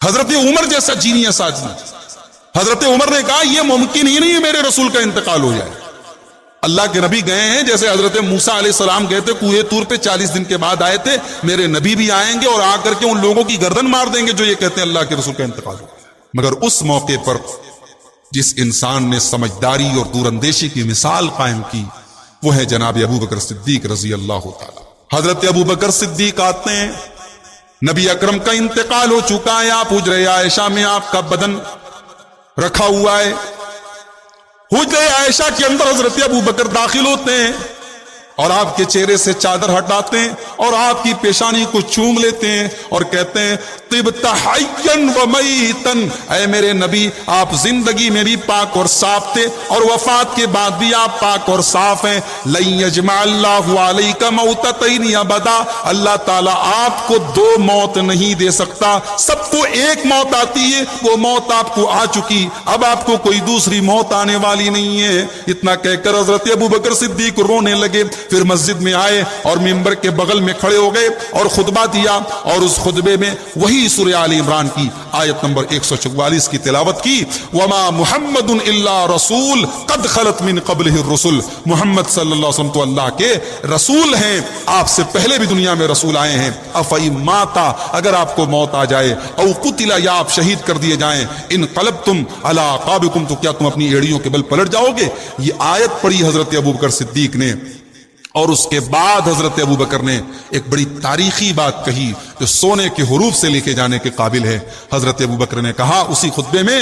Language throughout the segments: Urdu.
حضرت عمر جیسا جینیس آدمی، حضرت عمر نے کہا یہ ممکن ہی نہیں ہے میرے رسول کا انتقال ہو جائے۔ اللہ کے نبی گئے ہیں، جیسے حضرت موسیٰ علیہ السلام گئے تھے کوہ طور پہ 40 دن کے بعد آئے تھے، میرے نبی بھی آئیں گے اور آ کر کے ان لوگوں کی گردن مار دیں گے جو یہ کہتے ہیں اللہ کے رسول کا انتقال ہو گیا۔ مگر اس موقع پر جس انسان نے سمجھداری اور دور اندیشی کی مثال قائم کی وہ ہے جناب ابو بکر صدیق رضی اللہ تعالی۔ حضرت ابو بکر صدیق آتے ہیں، نبی اکرم کا انتقال ہو چکا ہے، آپ حجرہ عائشہ میں آپ کا بدن رکھا ہوا ہے، حجرہ عائشہ کے اندر حضرت ابو بکر داخل ہوتے ہیں اور آپ کے چہرے سے چادر ہٹاتے ہیں اور آپ کی پیشانی کو چوم لیتے ہیں اور کہتے ہیں طبت حیا و میتا، اے میرے نبی آپ زندگی میں بھی پاک اور صاف تھے اور وفات کے بعد بھی آپ پاک اور صاف ہیں۔ لن یجمع اللہ علیک موتتین ابدا، اللہ تعالیٰ آپ کو دو موت نہیں دے سکتا، سب کو ایک موت آتی ہے، وہ موت آپ کو آ چکی، اب آپ کو کوئی دوسری موت آنے والی نہیں ہے۔ اتنا کہہ کر حضرت ابو بکر صدیق رونے لگے، پھر مسجد میں آئے اور ممبر کے بغل میں کھڑے ہو گئے اور خطبہ دیا اور اس خطبے میں وہی سورہ آل عمران کی آیت نمبر 144 کی تلاوت کی، وما محمد الا رسول قد خلت من قبلہ الرسل، محمد صلی اللہ علیہ وسلم تو اللہ کے رسول ہیں، آپ سے پہلے بھی دنیا میں رسول آئے ہیں، افئن ماتا، اگر آپ کو موت آ جائے، او قتل، یا آپ شہید کر دیے جائیں، انقلبتم علی اعقابکم، تو کیا تم اپنی ایڑیوں کے بل پلٹ جاؤ گے؟ یہ آیت پڑھی حضرت ابو بکر صدیق نے، اور اس کے بعد حضرت ابو بکر نے ایک بڑی تاریخی بات کہی جو سونے کے حروف سے لکھے جانے کے قابل ہے۔ حضرت ابو بکر نے کہا اسی خطبے میں،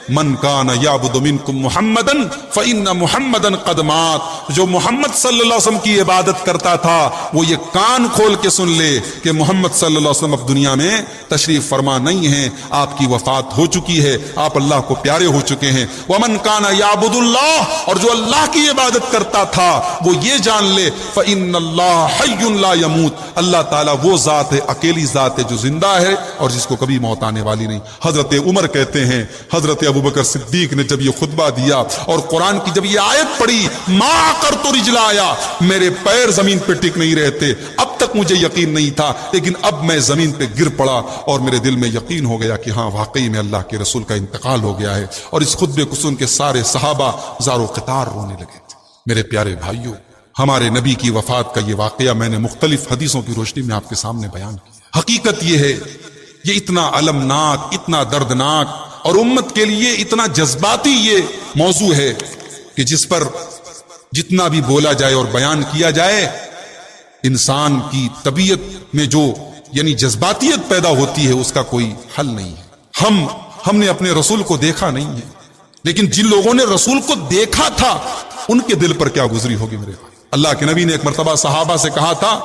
من کان یعبد منکم محمدا فإن محمدا قد مات، جو محمد صلی اللہ علیہ وسلم کی عبادت کرتا تھا وہ یہ کان کھول کے سن لے کہ محمد صلی اللہ علیہ وسلم اب دنیا میں تشریف فرما نہیں ہیں، آپ کی وفات ہو چکی ہے، آپ اللہ کو پیارے ہو چکے ہیں۔ ومن کان یعبد اللہ، اور جو اللہ کی عبادت کرتا تھا وہ یہ جان لے فإن اللہ حی لا يموت، اللہ تعالیٰ وہ ذات ہے، اکیلی ذات ہے جو زندہ ہے اور جس کو کبھی موت آنے والی نہیں۔ حضرت عمر کہتے ہیں حضرت ابو بکر صدیق نے جب یہ خطبہ دیا اور قرآن کی جب یہ آیت پڑھی، ما عقرت رجلایا، میرے پیر زمین پہ ٹک نہیں رہتے، اب تک مجھے یقین نہیں تھا لیکن اب میں زمین پہ گر پڑا اور میرے دل میں یقین ہو گیا کہ ہاں واقعی میں اللہ کے رسول کا انتقال ہو گیا ہے۔ اور اس خطبے کو سن کے سارے صحابہ زار و قطار رونے لگے تھے۔ میرے پیارے بھائیوں، ہمارے نبی کی وفات کا یہ واقعہ میں نے مختلف حدیثوں کی روشنی میں آپ کے سامنے بیان کیا۔ حقیقت یہ ہے یہ اتنا المناک، اتنا دردناک اور امت کے لیے اتنا جذباتی یہ موضوع ہے کہ جس پر جتنا بھی بولا جائے اور بیان کیا جائے انسان کی طبیعت میں جو یعنی جذباتیت پیدا ہوتی ہے اس کا کوئی حل نہیں ہے۔ ہم نے اپنے رسول کو دیکھا نہیں ہے لیکن جن لوگوں نے رسول کو دیکھا تھا ان کے دل پر کیا گزری ہوگی میرے بھائی۔ اللہ کے نبی نے ایک مرتبہ صحابہ سے کہا تھا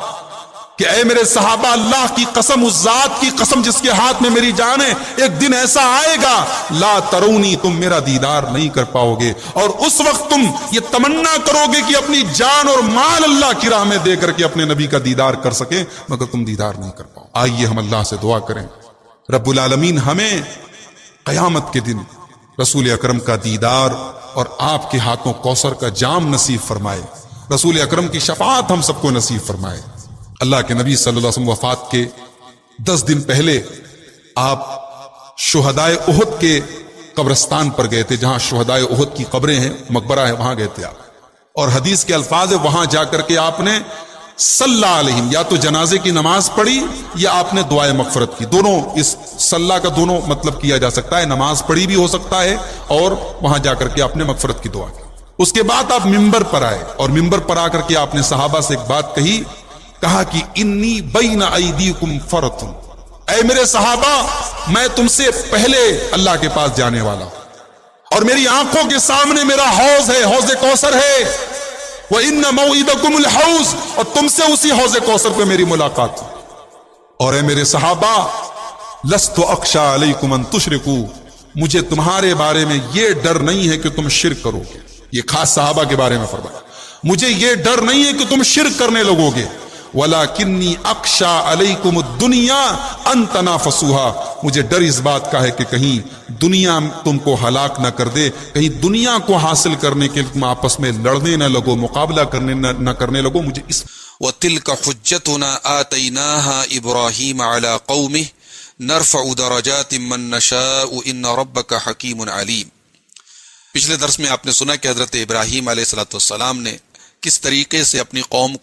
کہ اے میرے صحابہ، اللہ کی قسم، اس ذات کی قسم جس کے ہاتھ میں میری جان ہے، ایک دن ایسا آئے گا لا ترونی، تم میرا دیدار نہیں کر پاؤ گے، اور اس وقت تم یہ تمنا کرو گے کہ اپنی جان اور مال اللہ کی راہ میں دے کر کے اپنے نبی کا دیدار کر سکیں، مگر تم دیدار نہیں کر پاؤ۔ آئیے ہم اللہ سے دعا کریں رب العالمین ہمیں قیامت کے دن رسول اکرم کا دیدار اور آپ کے ہاتھوں کوثر کا جام نصیب فرمائے، رسول اکرم کی شفاعت ہم سب کو نصیب فرمائے۔ اللہ کے نبی صلی اللہ علیہ وسلم وفات کے 10 دن پہلے آپ شہدائے احد کے قبرستان پر گئے تھے، جہاں شہدائے احد کی قبریں ہیں، مقبرہ ہے، وہاں گئے تھے آپ، اور حدیث کے الفاظ ہے وہاں جا کر کے آپ نے صلی علیہم، یا تو جنازے کی نماز پڑھی یا آپ نے دعائے مغفرت کی، دونوں، اس صلی کا دونوں مطلب کیا جا سکتا ہے، نماز پڑھی بھی ہو سکتا ہے اور وہاں جا کر کے آپ نے مغفرت کی دعا کی۔ اس کے بعد آپ ممبر پر آئے اور ممبر پر آ کر کے آپ نے صحابہ سے ایک بات کہی، کہا کہ انی بین ایدیکم فرط، اے میرے صحابہ میں تم سے پہلے اللہ کے پاس جانے والا اور میری آنکھوں کے سامنے میرا حوض ہے، حوض کوثر ہے، وَإِنَّ مَوْعِدَكُمُ الْحَوْض، اور تم سے اسی حوض کوثر پہ میری ملاقات، اور اے میرے صحابہ لست اخشى علیکم ان تشرکوا، مجھے تمہارے بارے میں یہ ڈر نہیں ہے کہ تم شرک کرو گے، یہ خاص صحابہ کے بارے میں فرمایا، مجھے یہ ڈر نہیں ہے کہ تم شرک کرنے لگو گے، وَلَكِنِّي أَخْشَىٰ عَلَيْكُمُ الدُّنْيَا أَن تَنَافَسُوهَا، مجھے ڈر اس بات کا ہے کہ کہیں دنیا تم کو ہلاک نہ کر دے، کہیں دنیا کو حاصل کرنے کے لیے تم آپس میں لڑنے نہ لگو، مقابلہ نہ کرنے لگو، مجھے اس وَتِلْكَ حُجَّتُنَا آتَيْنَاهَا إِبْرَاهِيمَ عَلَىٰ قَوْمِهِ نرفع درجات من نشاء ان ربک حکیم علیم۔ پچھلے درس میں آپ نے سنا کہ حضرت ابراہیم علیہ الصلوۃ والسلام نے کس طریقے سے اپنی قوم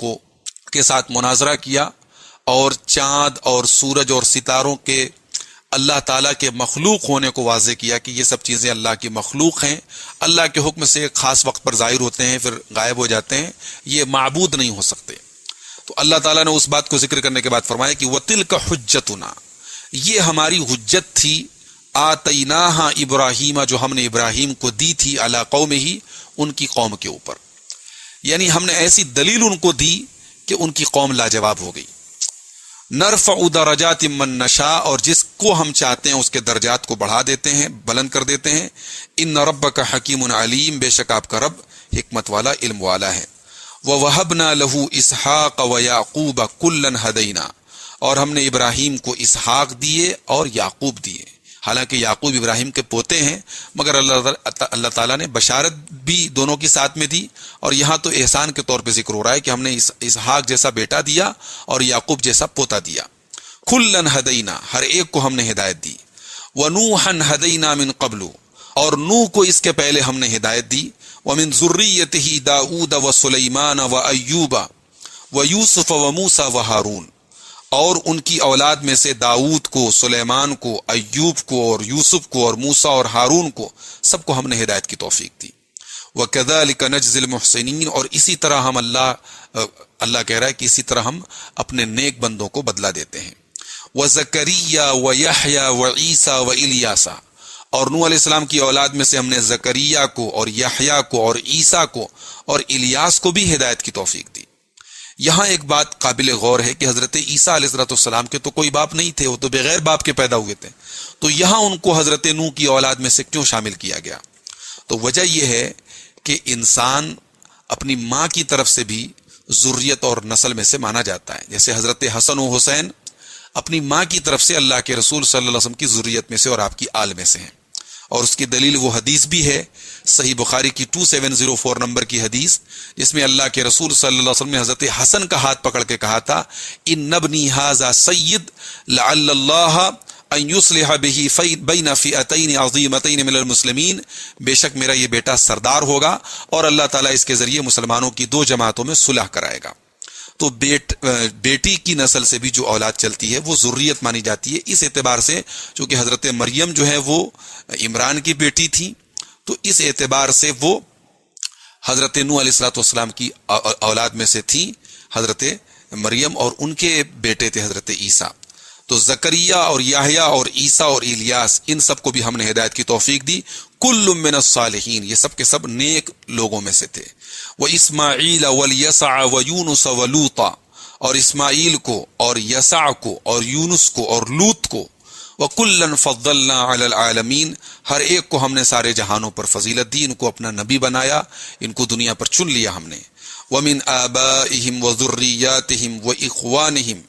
کے ساتھ مناظرہ کیا اور چاند اور سورج اور ستاروں کے اللہ تعالیٰ کے مخلوق ہونے کو واضح کیا کہ یہ سب چیزیں اللہ کی مخلوق ہیں، اللہ کے حکم سے ایک خاص وقت پر ظاہر ہوتے ہیں پھر غائب ہو جاتے ہیں، یہ معبود نہیں ہو سکتے۔ تو اللہ تعالیٰ نے اس بات کو ذکر کرنے کے بعد فرمایا کہ وَتِلْكَ حُجَّتُنَا، یہ ہماری حجت تھی، آتَيْنَاهَا ابراہیم، جو ہم نے ابراہیم کو دی تھی، علی قومہ، ان کی قوم کے اوپر، یعنی ہم نے ایسی دلیل ان کو دی کہ ان کی قوم لاجواب ہو گئی۔ نرفع درجات من نشاء، اور جس کو ہم چاہتے ہیں اس کے درجات کو بڑھا دیتے ہیں، بلند کر دیتے ہیں۔ ان ربک حکیم علیم، بے شک آپ کا رب حکمت والا، علم والا ہے۔ وَوَهَبْنَا لَهُ إِسْحَاقَ وَيَعْقُوبَ كُلًّا هَدَيْنَا، اور ہم نے ابراہیم کو اسحاق دیے اور یعقوب دیے، حالانکہ یعقوب ابراہیم کے پوتے ہیں، مگر اللہ تعالیٰ نے بشارت بھی دونوں کی ساتھ میں دی، اور یہاں تو احسان کے طور پہ ذکر ہو رہا ہے کہ ہم نے اسحاق جیسا بیٹا دیا اور یعقوب جیسا پوتا دیا۔ کُلًّا ہدینا، ہر ایک کو ہم نے ہدایت دی۔ وَنُوحًا ہدینا من قبل، اور نوح کو اس کے پہلے ہم نے ہدایت دی۔ وَمِن ذُرِّيَّتِهِ داؤد وسلیمان وایوب ویوسف وموسیٰ وہارون، اور ان کی اولاد میں سے داؤد کو، سلیمان کو، ایوب کو اور یوسف کو اور موسیٰ اور ہارون کو، سب کو ہم نے ہدایت کی توفیق دی۔ وَكَذَلِكَ نَجْزِي الْمُحْسِنِينَ، اور اسی طرح ہم اللہ کہہ رہا ہے کہ اسی طرح ہم اپنے نیک بندوں کو بدلہ دیتے ہیں۔ وَزَكَرِيَّا وَيَحْيَا وَعِيسَىٰ وَإِلْيَاسَ، اور نوح علیہ السلام کی اولاد میں سے ہم نے زکریا کو اور یحییٰ کو اور عیسیٰ کو اور الیاس کو بھی ہدایت کی توفیق دی۔ یہاں ایک بات قابل غور ہے کہ حضرت عیسیٰ علیہ السلام کے تو کوئی باپ نہیں تھے، وہ تو بغیر باپ کے پیدا ہوئے تھے، تو یہاں ان کو حضرت نوح کی اولاد میں سے کیوں شامل کیا گیا؟ تو وجہ یہ ہے کہ انسان اپنی ماں کی طرف سے بھی ذریت اور نسل میں سے مانا جاتا ہے، جیسے حضرت حسن و حسین اپنی ماں کی طرف سے اللہ کے رسول صلی اللہ علیہ وسلم کی ذریت میں سے اور آپ کی آل میں سے ہیں، اور اس کی دلیل وہ حدیث بھی ہے صحیح بخاری کی 2704 نمبر کی حدیث، جس میں اللہ کے رسول صلی اللہ علیہ وسلم نے حضرت حسن کا ہاتھ پکڑ کے کہا تھا، ان ابنی ھذا سید لعل اللہ ان یصلح به بین فئتین عظیمتین من المسلمین، بے شک میرا یہ بیٹا سردار ہوگا اور اللہ تعالیٰ اس کے ذریعے مسلمانوں کی دو جماعتوں میں صلح کرائے گا۔ تو بیٹی کی نسل سے بھی جو اولاد چلتی ہے وہ ذریت مانی جاتی ہے، اس اعتبار سے چونکہ حضرت مریم جو ہے وہ عمران کی بیٹی تھی، تو اس اعتبار سے وہ حضرت نوح علیہ السلام کی اولاد میں سے تھی حضرت مریم، اور ان کے بیٹے تھے حضرت عیسیٰ۔ تو زکریا اور یحییٰ اور عیسیٰ اور الیاس، ان سب کو بھی ہم نے ہدایت کی توفیق دی۔ کل من الصالحین، یہ سب کے سب نیک لوگوں میں سے تھے۔ واسماعیل والیسع ویونس ولوطا، اور اسماعیل کو اور یسع کو اور یونس کو اور لوط کو، وَكُلًّا فَضَّلْنَا عَلَى الْعَالَمِينَ، ہر ایک کو ہم نے سارے جہانوں پر فضیلت دی، ان کو اپنا نبی بنایا، ان کو دنیا پر چن لیا ہم نے۔ وَمِنْ آبَائِهِمْ وَذُرِّيَّاتِهِمْ وَإِخْوَانِهِمْ،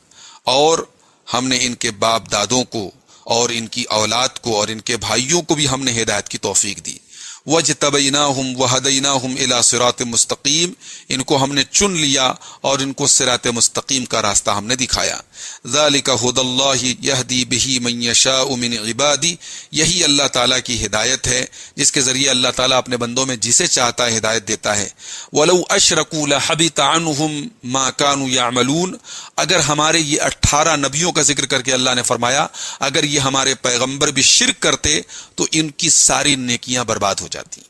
اور ہم نے ان کے باپ دادوں کو اور ان کی اولاد کو اور ان کے بھائیوں کو بھی ہم نے ہدایت کی توفیق دی۔ وَاجْتَبَيْنَاهُمْ وَهَدَيْنَاهُمْ إِلَى صِرَاطٍ مُسْتَقِيمٍ، ان کو ہم نے چن لیا اور ان کو صراط مستقیم کا راستہ ہم نے دکھایا۔ ذَلِكَ هُدَى اللَّهِ يَهْدِي بِهِ مَن يَشَاءُ مِنْ عِبَادِهِ، یہی اللہ تعالیٰ کی ہدایت ہے جس کے ذریعے اللہ تعالیٰ اپنے بندوں میں جسے چاہتا ہے ہدایت دیتا ہے۔ وَلَوْ أَشْرَكُوا لَحَبِطَ عَنْهُمْ مَا كَانُوا يَعْمَلُونَ، اگر ہمارے یہ 18 نبیوں کا ذکر کر کے اللہ نے فرمایا اگر یہ ہمارے پیغمبر بھی شرک کرتے تو ان کی ساری نیکیاں برباد ہو جاتی۔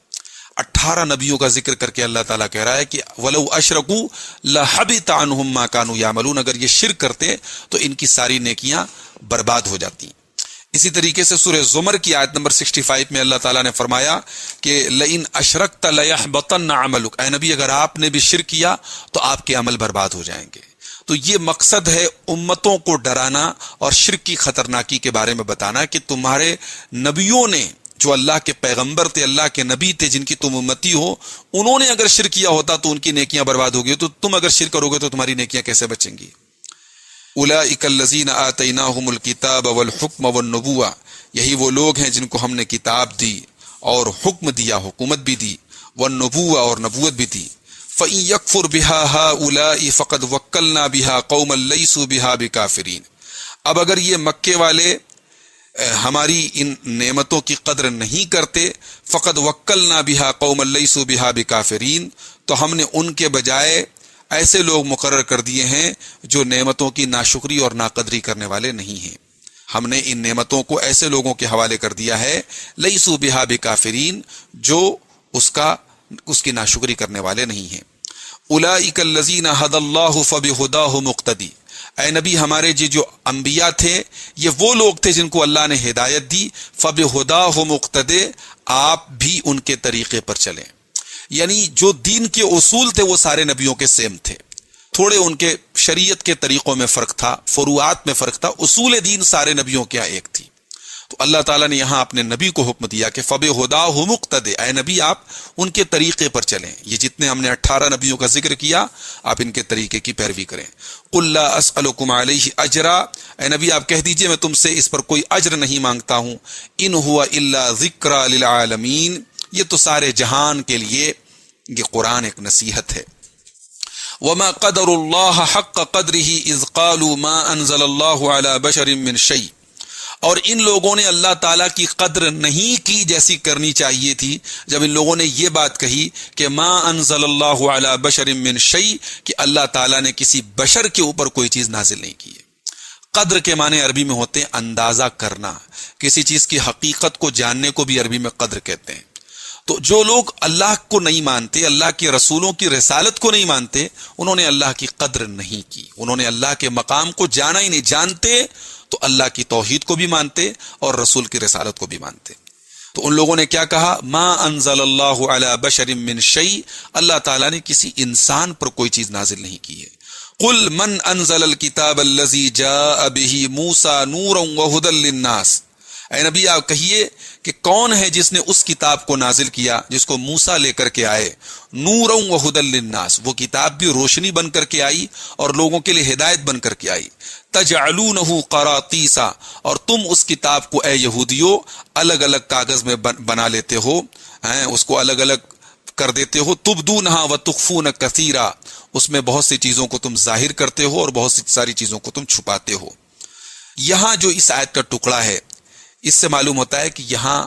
18 نبیوں کا ذکر کر کے اللہ تعالیٰ کہہ رہا ہے کہ وَلَوْ أَشْرَكُوا لَحَبِطَ عَنْهُمْ مَا كَانُوا يَعْمَلُونَ، اگر یہ شرک کرتے تو ان کی ساری نیکیاں برباد ہو جاتی۔ اسی طریقے سے سورہ زمر کی آیت نمبر 65 میں اللہ تعالیٰ نے فرمایا کہ لَإِنْ أَشْرَكْتَ لَيَحْبَطَنَّ عَمَلُكَ، اے نبی اگر آپ نے بھی شرک کیا تو آپ کے عمل برباد ہو جائیں گے۔ تو یہ مقصد ہے امتوں کو ڈرانا اور شرک کی خطرناکی کے بارے میں بتانا کہ تمہارے نبیوں نے جو اللہ کے پیغمبر تھے، اللہ کے نبی تھے، جن کی تم امتی ہو، انہوں نے اگر شرک کیا ہوتا تو ان کی نیکیاں برباد ہوگی، تو تم اگر شرک کرو گے تو تمہاری نیکیاں کیسے بچیں گی؟ اولئک الذین آتیناہم الکتاب والحکم والنبوہ، یہی وہ لوگ ہیں جن کو ہم نے کتاب دی اور حکم دیا، حکومت بھی دی، والنبوہ اور نبوت بھی دی۔ فَإِن يَكْفُرْ بِهَا هَؤُلَاءِ فَقَدْ وَكَّلْنَا بِهَا قَوْمًا لَيْسُوا بِهَا بِكَافِرِينَ، اب اگر یہ مکے والے ہماری ان نعمتوں کی قدر نہیں کرتے، فقد وکلنا بہا قوما لیسوا بہا بکافرین، تو ہم نے ان کے بجائے ایسے لوگ مقرر کر دیے ہیں جو نعمتوں کی ناشکری اور ناقدری کرنے والے نہیں ہیں۔ ہم نے ان نعمتوں کو ایسے لوگوں کے حوالے کر دیا ہے لیسوا بہا بکافرین، جو اس کی ناشکری کرنے والے نہیں ہیں۔ اولئک الذین ھدی اللہ فبہداہ مقتدی، اے نبی ہمارے جو انبیاء تھے یہ وہ لوگ تھے جن کو اللہ نے ہدایت دی، فبہداہ مقتدی، آپ بھی ان کے طریقے پر چلیں۔ یعنی جو دین کے اصول تھے وہ سارے نبیوں کے سیم تھے، تھوڑے ان کے شریعت کے طریقوں میں فرق تھا، فروعات میں فرق تھا، اصول دین سارے نبیوں کے ایک تھی۔ تو اللہ تعالیٰ نے یہاں اپنے نبی کو حکم دیا کہ فبہداہ مقتدی، اے نبی آپ ان کے طریقے پر چلیں۔ یہ جتنے ہم نے 18 نبیوں کا ذکر کیا، آپ ان کے طریقے کی پیروی کریں۔ قل لا اسألکم علیہ اجرا، اے نبی آپ کہہ دیجئے میں تم سے اس پر کوئی اجر نہیں مانگتا ہوں، ان ہوا الا ذکری للعالمین، یہ تو سارے جہان کے لیے یہ قرآن ایک نصیحت ہے۔ وما قدر اللہ حق قدرہ اذ قالوا ما انزل اللہ علی بشر من شیء، اور ان لوگوں نے اللہ تعالیٰ کی قدر نہیں کی جیسی کرنی چاہیے تھی جب ان لوگوں نے یہ بات کہی کہ ما انزل اللہ علی بشر من شیء، کہ اللہ تعالیٰ نے کسی بشر کے اوپر کوئی چیز نازل نہیں کی ہے۔ قدر کے معنی عربی میں ہوتے ہیں اندازہ کرنا، کسی چیز کی حقیقت کو جاننے کو بھی عربی میں قدر کہتے ہیں۔ تو جو لوگ اللہ کو نہیں مانتے، اللہ کے رسولوں کی رسالت کو نہیں مانتے، انہوں نے اللہ کی قدر نہیں کی، انہوں نے اللہ کے مقام کو جانا ہی نہیں۔ جانتے تو اللہ کی توحید کو بھی مانتے اور رسول کی رسالت کو بھی مانتے۔ تو ان لوگوں نے کیا کہا، ما انزل اللہ علی بشر من شیء، اللہ تعالیٰ نے کسی انسان پر کوئی چیز نازل نہیں کی ہے۔ قل من انزل الکتاب الذی جاء بہ موسیٰ نورا وہدی للناس، اے نبی آپ کہیے کہ کون ہے جس نے اس کتاب کو نازل کیا جس کو موسیٰ لے کر کے آئے، نورا وہدی للناس، وہ کتاب بھی روشنی بن کر کے آئی اور لوگوں کے لیے ہدایت بن کر کے آئی۔ تجعلونہ قراطیسا، اور تم اس کتاب کو اے یہودیو الگ الگ کاغذ میں بنا لیتے ہو، اس کو الگ الگ کر دیتے ہو، تبدونہا وتخفون کثیرا، اس میں بہت سی چیزوں کو تم ظاہر کرتے ہو اور بہت سی ساری چیزوں کو تم چھپاتے ہو۔ یہاں جو اس آیت کا ٹکڑا ہے اس سے معلوم ہوتا ہے کہ یہاں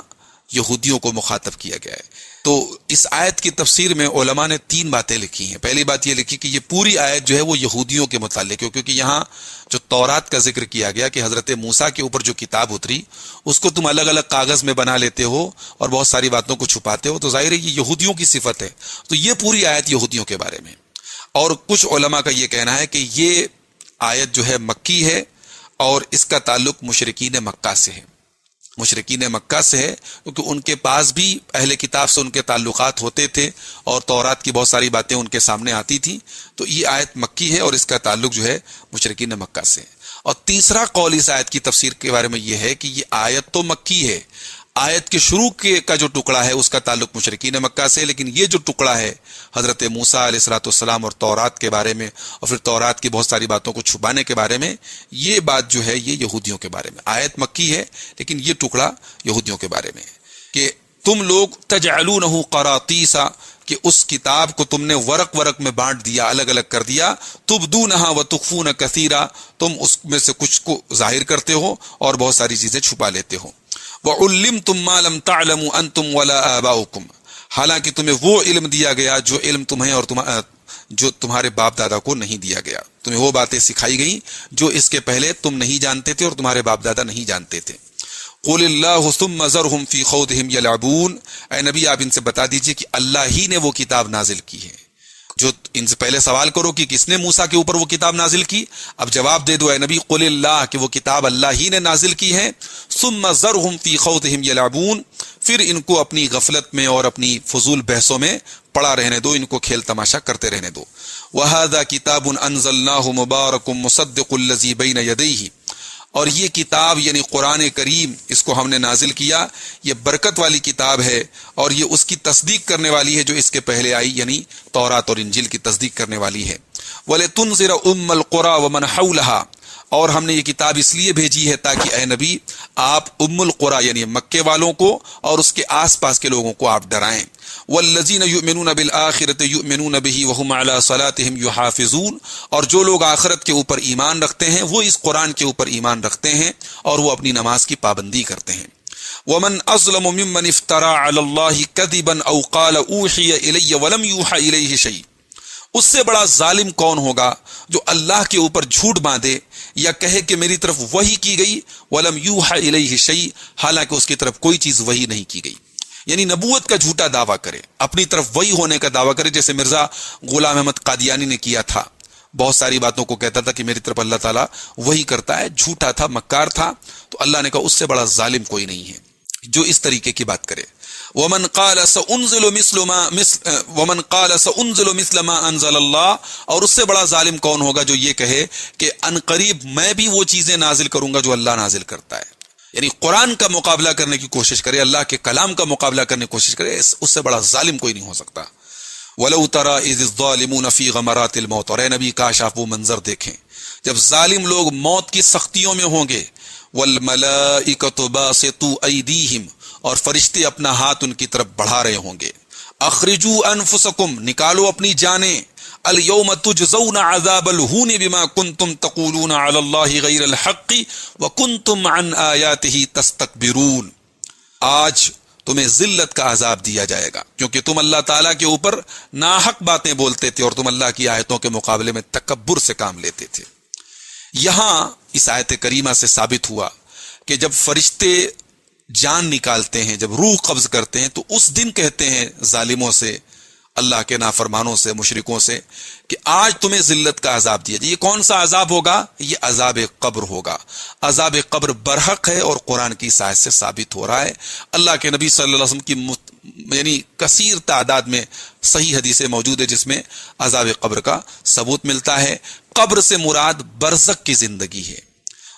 یہودیوں کو مخاطب کیا گیا ہے۔ تو اس آیت کی تفسیر میں علماء نے 3 باتیں لکھی ہیں۔ پہلی بات یہ لکھی کہ یہ پوری آیت جو ہے وہ یہودیوں کے متعلق ہے، کیونکہ یہاں جو تورات کا ذکر کیا گیا کہ حضرت موسیٰ کے اوپر جو کتاب اتری اس کو تم الگ الگ کاغذ میں بنا لیتے ہو اور بہت ساری باتوں کو چھپاتے ہو، تو ظاہر ہے یہ یہودیوں کی صفت ہے، تو یہ پوری آیت یہودیوں کے بارے میں۔ اور کچھ علماء کا یہ کہنا ہے کہ یہ آیت جو ہے مکی ہے اور اس کا تعلق مشرکین مکہ سے ہے، مشرکین مکہ سے ہے، کیونکہ ان کے پاس بھی اہل کتاب سے ان کے تعلقات ہوتے تھے اور تورات کی بہت ساری باتیں ان کے سامنے آتی تھیں، تو یہ آیت مکی ہے اور اس کا تعلق جو ہے مشرکین مکہ سے ہے۔ اور تیسرا قول اس آیت کی تفسیر کے بارے میں یہ ہے کہ یہ آیت تو مکی ہے، آیت کے شروع کا جو ٹکڑا ہے اس کا تعلق مشرکین مکہ سے، لیکن یہ جو ٹکڑا ہے حضرت موسیٰ علیہ الصلوۃ والسلام اور تورات کے بارے میں اور پھر تورات کی بہت ساری باتوں کو چھپانے کے بارے میں، یہ بات جو ہے یہ یہودیوں کے بارے میں۔ آیت مکی ہے لیکن یہ ٹکڑا یہودیوں کے بارے میں ہے کہ تم لوگ تجعلونہ قراطیسا، کہ اس کتاب کو تم نے ورق میں بانٹ دیا، الگ الگ کر دیا، تبدونہا وتخفون کثیرا، تم اس میں سے کچھ کو ظاہر کرتے ہو اور بہت ساری چیزیں چھپا لیتے ہو۔ وَعُلِّمْتُمْ مَا لَمْ تَعْلَمُوا أَنْتُمْ وَلَا آبَاؤُكُمْ، حالانکہ تمہیں وہ علم دیا گیا جو علم تمہیں اور جو تمہارے باپ دادا کو نہیں دیا گیا، تمہیں وہ باتیں سکھائی گئیں جو اس کے پہلے تم نہیں جانتے تھے اور تمہارے باپ دادا نہیں جانتے تھے۔ قُلِ اللَّهُ ثُمَّ ذَرْهُمْ فِي خَوْضِهِمْ يَلْعَبُونَ، اے نبی آپ ان سے بتا دیجئے کہ اللہ ہی نے وہ کتاب نازل کی ہے۔ جو ان سے پہلے سوال کرو کہ کس نے موسیٰ کے اوپر وہ کتاب نازل کی، اب جواب دے دو اے نبی، قل اللہ، کہ وہ کتاب اللہ ہی نے نازل کی ہے۔ ثم ذرہم فی خوضہم یلعبون، پھر ان کو اپنی غفلت میں اور اپنی فضول بحثوں میں پڑا رہنے دو، ان کو کھیل تماشا کرتے رہنے دو۔ وہذا کتاب انزلناہ مبارک مصدق الذی بین یدیہ، اور یہ کتاب یعنی قرآن کریم، اس کو ہم نے نازل کیا، یہ برکت والی کتاب ہے اور یہ اس کی تصدیق کرنے والی ہے جو اس کے پہلے آئی، یعنی تورات اور انجیل کی تصدیق کرنے والی ہے۔ وَلِتُنذِرَ أُمَّ الْقُرَىٰ وَمَنْ حَوْلَهَا، اور ہم نے یہ کتاب اس لیے بھیجی ہے تاکہ اے نبی آپ ام القری یعنی مکے والوں کو اور اس کے آس پاس کے لوگوں کو آپ ڈرائیں. والذین یؤمنون بالآخرۃ یؤمنون بہ وہم علی صلاتہم یحافظون، اور جو لوگ آخرت کے اوپر ایمان رکھتے ہیں وہ اس قرآن کے اوپر ایمان رکھتے ہیں اور وہ اپنی نماز کی پابندی کرتے ہیں. ومن اظلم ممن افترى علی اللہ کذبا او قال اوحی الی ولم یوحى الیہ شیء، اس سے بڑا ظالم کون ہوگا جو اللہ کے اوپر جھوٹ باندھے یا کہے کہ میری طرف وحی کی گئی ولم یوحى الیہ شیء، حالانکہ اس کی طرف کوئی چیز وحی نہیں کی گئی. یعنی نبوت کا جھوٹا دعویٰ کرے، اپنی طرف وحی ہونے کا دعویٰ کرے، جیسے مرزا غلام احمد قادیانی نے کیا تھا. بہت ساری باتوں کو کہتا تھا کہ میری طرف اللہ تعالیٰ وحی کرتا ہے، جھوٹا تھا، مکار تھا. تو اللہ نے کہا اس سے بڑا ظالم کوئی نہیں ہے جو اس طریقے کی بات کرے. ومن قال سأنزل مثل ما انزل اللہ، اور اس سے بڑا ظالم کون ہوگا جو یہ کہے کہ ان قریب میں بھی وہ چیزیں نازل کروں گا جو اللہ نازل کرتا ہے. یعنی قرآن کا مقابلہ کرنے کی کوشش کرے، اللہ کے کلام کا مقابلہ کرنے کی کوشش کرے، اس سے بڑا ظالم کوئی نہیں ہو سکتا. وَلَوْ تَرَى إِذِ الظَّالِمُونَ فِي غَمَرَاتِ الْمَوْتِ، اور اے نبی کاش آپ وہ منظر دیکھیں جب ظالم لوگ موت کی سختیوں میں ہوں گے. وَالْمَلَائِكَةُ بَاسِطُو أَيْدِيهِمْ، اور فرشتے اپنا ہاتھ ان کی طرف بڑھا رہے ہوں گے. اخرجوا انفسکم، نکالو اپنی جانیں. اليوم تجزون عذاب الہون بما کنتم تقولون علی اللہ غیر الحق وکنتم عن آیاتہ تستکبرون، آج تمہیں ذلت کا عذاب دیا جائے گا کیونکہ تم اللہ تعالیٰ کے اوپر ناحق باتیں بولتے تھے اور تم اللہ کی آیتوں کے مقابلے میں تکبر سے کام لیتے تھے. یہاں اس آیت کریمہ سے ثابت ہوا کہ جب فرشتے جان نکالتے ہیں، جب روح قبض کرتے ہیں، تو اس دن کہتے ہیں ظالموں سے، اللہ کے نافرمانوں سے، مشرکوں سے کہ آج تمہیں ذلت کا عذاب دیا جائے. یہ کون سا عذاب ہوگا؟ یہ عذاب قبر ہوگا. عذاب قبر برحق ہے اور قرآن کی آیت سے ثابت ہو رہا ہے. اللہ کے نبی صلی اللہ علیہ وسلم کی یعنی کثیر تعداد میں صحیح حدیثیں موجود ہے جس میں عذاب قبر کا ثبوت ملتا ہے. قبر سے مراد برزخ کی زندگی ہے،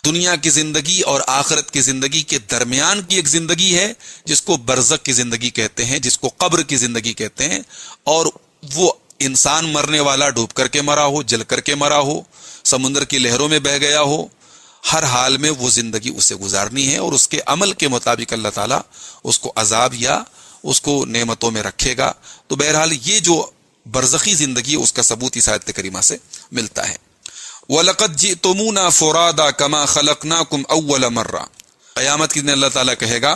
دنیا کی زندگی اور آخرت کی زندگی کے درمیان کی ایک زندگی ہے جس کو برزخ کی زندگی کہتے ہیں، جس کو قبر کی زندگی کہتے ہیں. اور وہ انسان مرنے والا ڈوب کر کے مرا ہو، جل کر کے مرا ہو، سمندر کی لہروں میں بہہ گیا ہو، ہر حال میں وہ زندگی اسے گزارنی ہے اور اس کے عمل کے مطابق اللہ تعالیٰ اس کو عذاب یا اس کو نعمتوں میں رکھے گا. تو بہرحال یہ جو برزخی زندگی ہے اس کا ثبوت اس آیت کریمہ سے ملتا ہے. وَلَقَدْ جِئْتُمُونَا فُرَادَىٰ كَمَا خَلَقْنَاكُمْ أَوَّلَ مَرَّةٍ، قیامت کے دن اللہ تعالیٰ کہے گا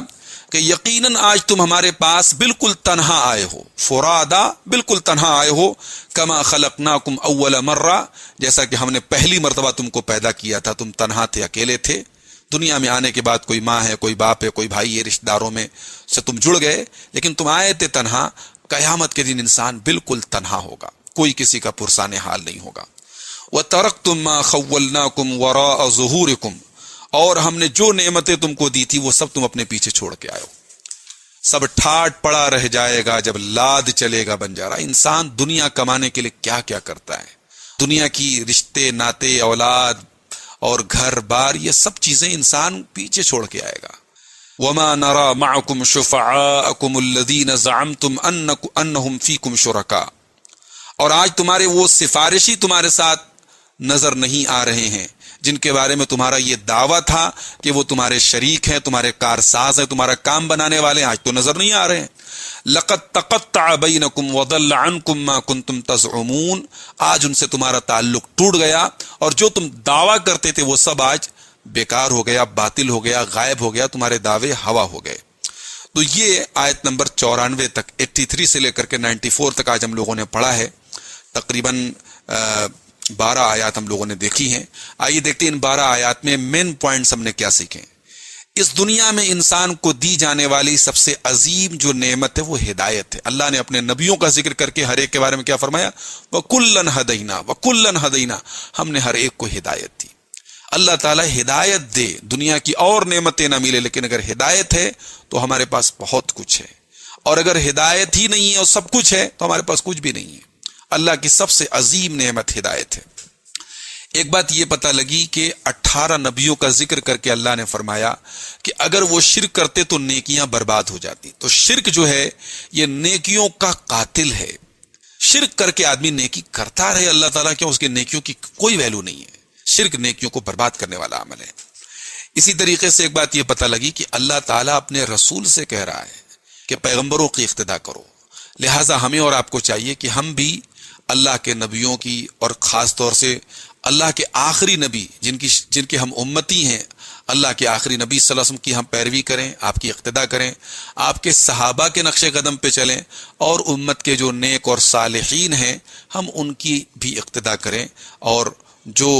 کہ یقیناً آج تم ہمارے پاس بالکل تنہا آئے ہو. فرادا، بالکل تنہا آئے ہو. کما خلقناکم اول مرہ، جیسا کہ ہم نے پہلی مرتبہ تم کو پیدا کیا تھا، تم تنہا تھے، اکیلے تھے. دنیا میں آنے کے بعد کوئی ماں ہے، کوئی باپ ہے، کوئی بھائی ہے، رشتہ داروں میں سے تم جڑ گئے، لیکن تم آئے تھے تنہا. قیامت کے دن انسان بالکل تنہا ہوگا، کوئی کسی کا پرسان حال نہیں ہوگا. وَتَرَكْتُم مَّا خَوَّلْنَاكُمْ وَرَاءَ ظُهُورِكُمْ، اور ہم نے جو نعمتیں تم کو دی تھی وہ سب تم اپنے پیچھے چھوڑ کے آئے ہو. سب ٹھاٹ پڑا رہ جائے گا جب لاد چلے گا بن جا رہا. انسان دنیا کمانے کے لیے کیا کیا کرتا ہے، دنیا کی رشتے ناتے، اولاد اور گھر بار، یہ سب چیزیں انسان پیچھے چھوڑ کے آئے گا. وَمَا نَرَى مَعَكُمْ شُفَعَاءَكُمُ الَّذِينَ زَعَمْتُمْ أَنَّهُمْ فِيكُمْ شُرَكَاء، اور آج تمہارے وہ سفارشی تمہارے ساتھ نظر نہیں آ رہے ہیں جن کے بارے میں تمہارا یہ دعویٰ تھا کہ وہ تمہارے شریک ہیں، تمہارے کارساز ہیں، تمہارا کام بنانے والے ہیں، آج تو نظر نہیں آ رہے ہیں. لَقَدْ تَقَطَّعَ بَيْنَكُمْ وَضَلَّ عَنْكُمْ مَا كُنْتُمْ تَزْعُمُونَ، آج ان سے تمہارا تعلق ٹوٹ گیا اور جو تم دعویٰ کرتے تھے وہ سب آج بیکار ہو گیا، باطل ہو گیا، غائب ہو گیا، تمہارے دعوے ہوا ہو گئے. تو یہ آیت نمبر 94 تک، 83 سے لے کر کے 94 تک آج ہم لوگوں نے پڑھا ہے. تقریباً 12 آیات ہم لوگوں نے دیکھی ہیں. آئیے دیکھتے ہیں ان 12 آیات میں مین پوائنٹس ہم نے کیا سیکھیں. اس دنیا میں انسان کو دی جانے والی سب سے عظیم جو نعمت ہے وہ ہدایت ہے. اللہ نے اپنے نبیوں کا ذکر کر کے ہر ایک کے بارے میں کیا فرمایا؟ وَكُلًّا هَدَيْنَا وَكُلًّا هَدَيْنَا، ہم نے ہر ایک کو ہدایت دی. اللہ تعالیٰ ہدایت دے، دنیا کی اور نعمتیں نہ ملے، لیکن اگر ہدایت ہے تو ہمارے پاس بہت کچھ ہے، اور اگر ہدایت ہی نہیں ہے اور سب کچھ ہے تو ہمارے پاس کچھ بھی نہیں ہے. اللہ کی سب سے عظیم نعمت ہدایت ہے. ایک بات یہ پتہ لگی کہ 18 نبیوں کا ذکر کر کے اللہ نے فرمایا کہ اگر وہ شرک کرتے تو نیکیاں برباد ہو جاتی. تو شرک جو ہے یہ نیکیوں کا قاتل ہے. شرک کر کے آدمی نیکی کرتا رہے، اللہ تعالیٰ کیا اس کے نیکیوں کی کوئی ویلو نہیں ہے. شرک نیکیوں کو برباد کرنے والا عمل ہے۔ اسی طریقے سے ایک بات یہ پتہ لگی کہ اللہ تعالیٰ اپنے رسول سے کہہ رہا ہے کہ پیغمبروں کی اقتداء کرو، لہٰذا ہمیں اور آپ کو چاہیے کہ ہم بھی اللہ کے نبیوں کی اور خاص طور سے اللہ کے آخری نبی جن کے ہم امتی ہیں، اللہ کے آخری نبی صلی اللہ علیہ وسلم کی ہم پیروی کریں، آپ کی اقتداء کریں، آپ کے صحابہ کے نقش قدم پہ چلیں، اور امت کے جو نیک اور صالحین ہیں ہم ان کی بھی اقتداء کریں، اور جو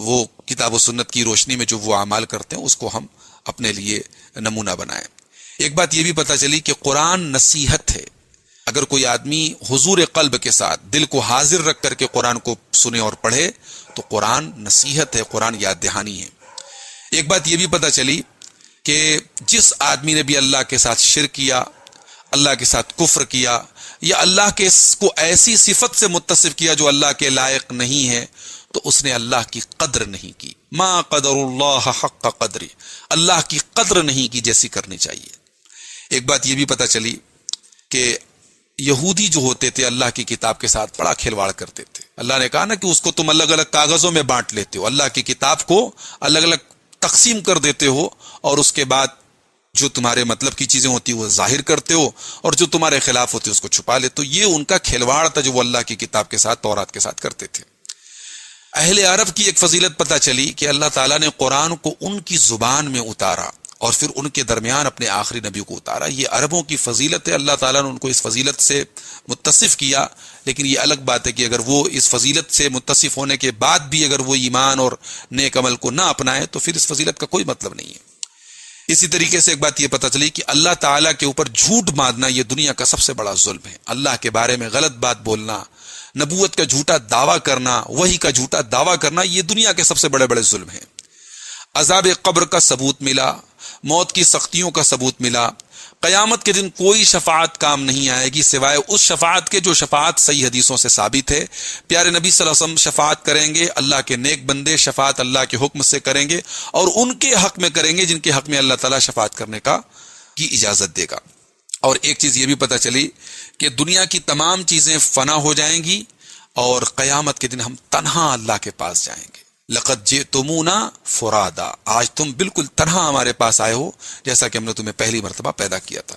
وہ کتاب و سنت کی روشنی میں جو وہ اعمال کرتے ہیں اس کو ہم اپنے لیے نمونہ بنائیں۔ ایک بات یہ بھی پتہ چلی کہ قرآن نصیحت ہے۔ اگر کوئی آدمی حضور قلب کے ساتھ دل کو حاضر رکھ کر کے قرآن کو سنے اور پڑھے تو قرآن نصیحت ہے، قرآن یاد دہانی ہے۔ ایک بات یہ بھی پتہ چلی کہ جس آدمی نے بھی اللہ کے ساتھ شرک کیا، اللہ کے ساتھ کفر کیا، یا اللہ کے کو ایسی صفت سے متصف کیا جو اللہ کے لائق نہیں ہے، تو اس نے اللہ کی قدر نہیں کی۔ ما قدر اللہ حق قدری، اللہ کی قدر نہیں کی جیسی کرنی چاہیے۔ ایک بات یہ بھی پتہ چلی کہ یہودی جو ہوتے تھے اللہ کی کتاب کے ساتھ بڑا کھلواڑ کرتے تھے۔ اللہ نے کہا نا کہ اس کو تم الگ الگ کاغذوں میں بانٹ لیتے ہو، اللہ کی کتاب کو الگ الگ تقسیم کر دیتے ہو، اور اس کے بعد جو تمہارے مطلب کی چیزیں ہوتی ہیں وہ ظاہر کرتے ہو، اور جو تمہارے خلاف ہوتی ہے اس کو چھپا لیتے ہو۔ یہ ان کا کھلواڑ تھا جو وہ اللہ کی کتاب کے ساتھ، تورات کے ساتھ کرتے تھے۔ اہل عرب کی ایک فضیلت پتہ چلی کہ اللہ تعالیٰ نے قرآن کو ان کی زبان میں اتارا اور پھر ان کے درمیان اپنے آخری نبی کو اتارا۔ یہ عربوں کی فضیلت ہے، اللہ تعالیٰ نے ان کو اس فضیلت سے متصف کیا، لیکن یہ الگ بات ہے کہ اگر وہ اس فضیلت سے متصف ہونے کے بعد بھی اگر وہ ایمان اور نیک عمل کو نہ اپنائے تو پھر اس فضیلت کا کوئی مطلب نہیں ہے۔ اسی طریقے سے ایک بات یہ پتہ چلی کہ اللہ تعالیٰ کے اوپر جھوٹ باندھنا یہ دنیا کا سب سے بڑا ظلم ہے۔ اللہ کے بارے میں غلط بات بولنا، نبوت کا جھوٹا دعویٰ کرنا، وحی کا جھوٹا دعویٰ کرنا، یہ دنیا کے سب سے بڑے بڑے ظلم ہیں۔ عذاب قبر کا ثبوت ملا، موت کی سختیوں کا ثبوت ملا، قیامت کے دن کوئی شفاعت کام نہیں آئے گی سوائے اس شفاعت کے جو شفاعت صحیح حدیثوں سے ثابت ہے۔ پیارے نبی صلی اللہ علیہ وسلم شفاعت کریں گے، اللہ کے نیک بندے شفاعت اللہ کے حکم سے کریں گے، اور ان کے حق میں کریں گے جن کے حق میں اللہ تعالیٰ شفاعت کرنے کی اجازت دے گا۔ اور ایک چیز یہ بھی پتہ چلی کہ دنیا کی تمام چیزیں فنا ہو جائیں گی، اور قیامت کے دن ہم تنہا اللہ کے پاس جائیں گے۔ لقد جئتمونا فرادا، آج تم بالکل تنہا ہمارے پاس آئے ہو جیسا کہ ہم نے تمہیں پہلی مرتبہ پیدا کیا تھا۔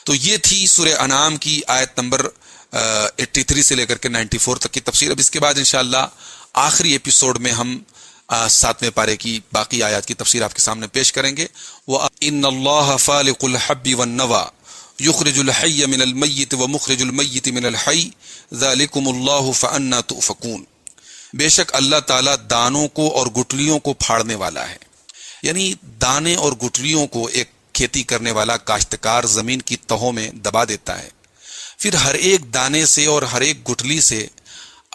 تو یہ تھی سورہ انعام کی آیت نمبر 83 سے لے کر کے 94 تک کی تفسیر۔ اب اس کے بعد انشاءاللہ آخری ایپیسوڈ میں ہم 7ویں پارے کی باقی آیات کی تفسیر آپ کے سامنے پیش کریں گے۔ وَإِنَّ اللَّهَ فَالِقُ الْحَبِّ وَالنَّوَىٰ يُخْرِجُ الْحَيَّ مِنَ الْمَيِّتِ وَمُخْرِجُ الْمَيِّتِ مِنَ الْحَيِّ ذَلِكُمُ اللَّهُ فَأَنَّىٰ تُؤْفَكُونَ۔ بے شک اللہ تعالیٰ دانوں کو اور گٹلیوں کو پھاڑنے والا ہے، یعنی دانے اور گٹلیوں کو ایک کھیتی کرنے والا کاشتکار زمین کی تہوں میں دبا دیتا ہے، پھر ہر ایک دانے سے اور ہر ایک گٹلی سے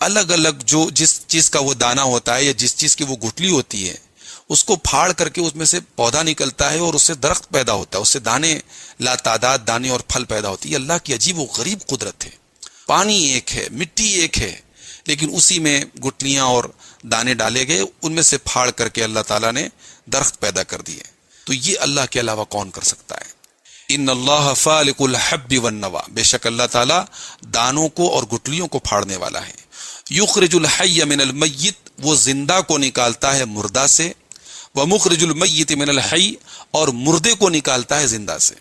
الگ الگ جو جس چیز کا وہ دانہ ہوتا ہے یا جس چیز کی وہ گٹلی ہوتی ہے اس کو پھاڑ کر کے اس میں سے پودا نکلتا ہے اور اس سے درخت پیدا ہوتا ہے، اس سے دانے لا تعداد دانے اور پھل پیدا ہوتی ہے۔ یہ اللہ کی عجیب و غریب قدرت ہے۔ پانی ایک ہے، مٹی ایک ہے، لیکن اسی میں گٹلیاں اور دانے ڈالے گئے، ان میں سے پھاڑ کر کے اللہ تعالیٰ نے درخت پیدا کر دیے۔ تو یہ اللہ کے علاوہ کون کر سکتا ہے؟ ان اللہ فالق الحب والنوا، بے شک اللہ تعالیٰ دانوں کو اور گٹلیوں کو پھاڑنے والا ہے۔ یخرج الحی من المیت، وہ زندہ کو نکالتا ہے مردہ سے، ومخرج المیت من الحی، اور مردے کو نکالتا ہے زندہ سے۔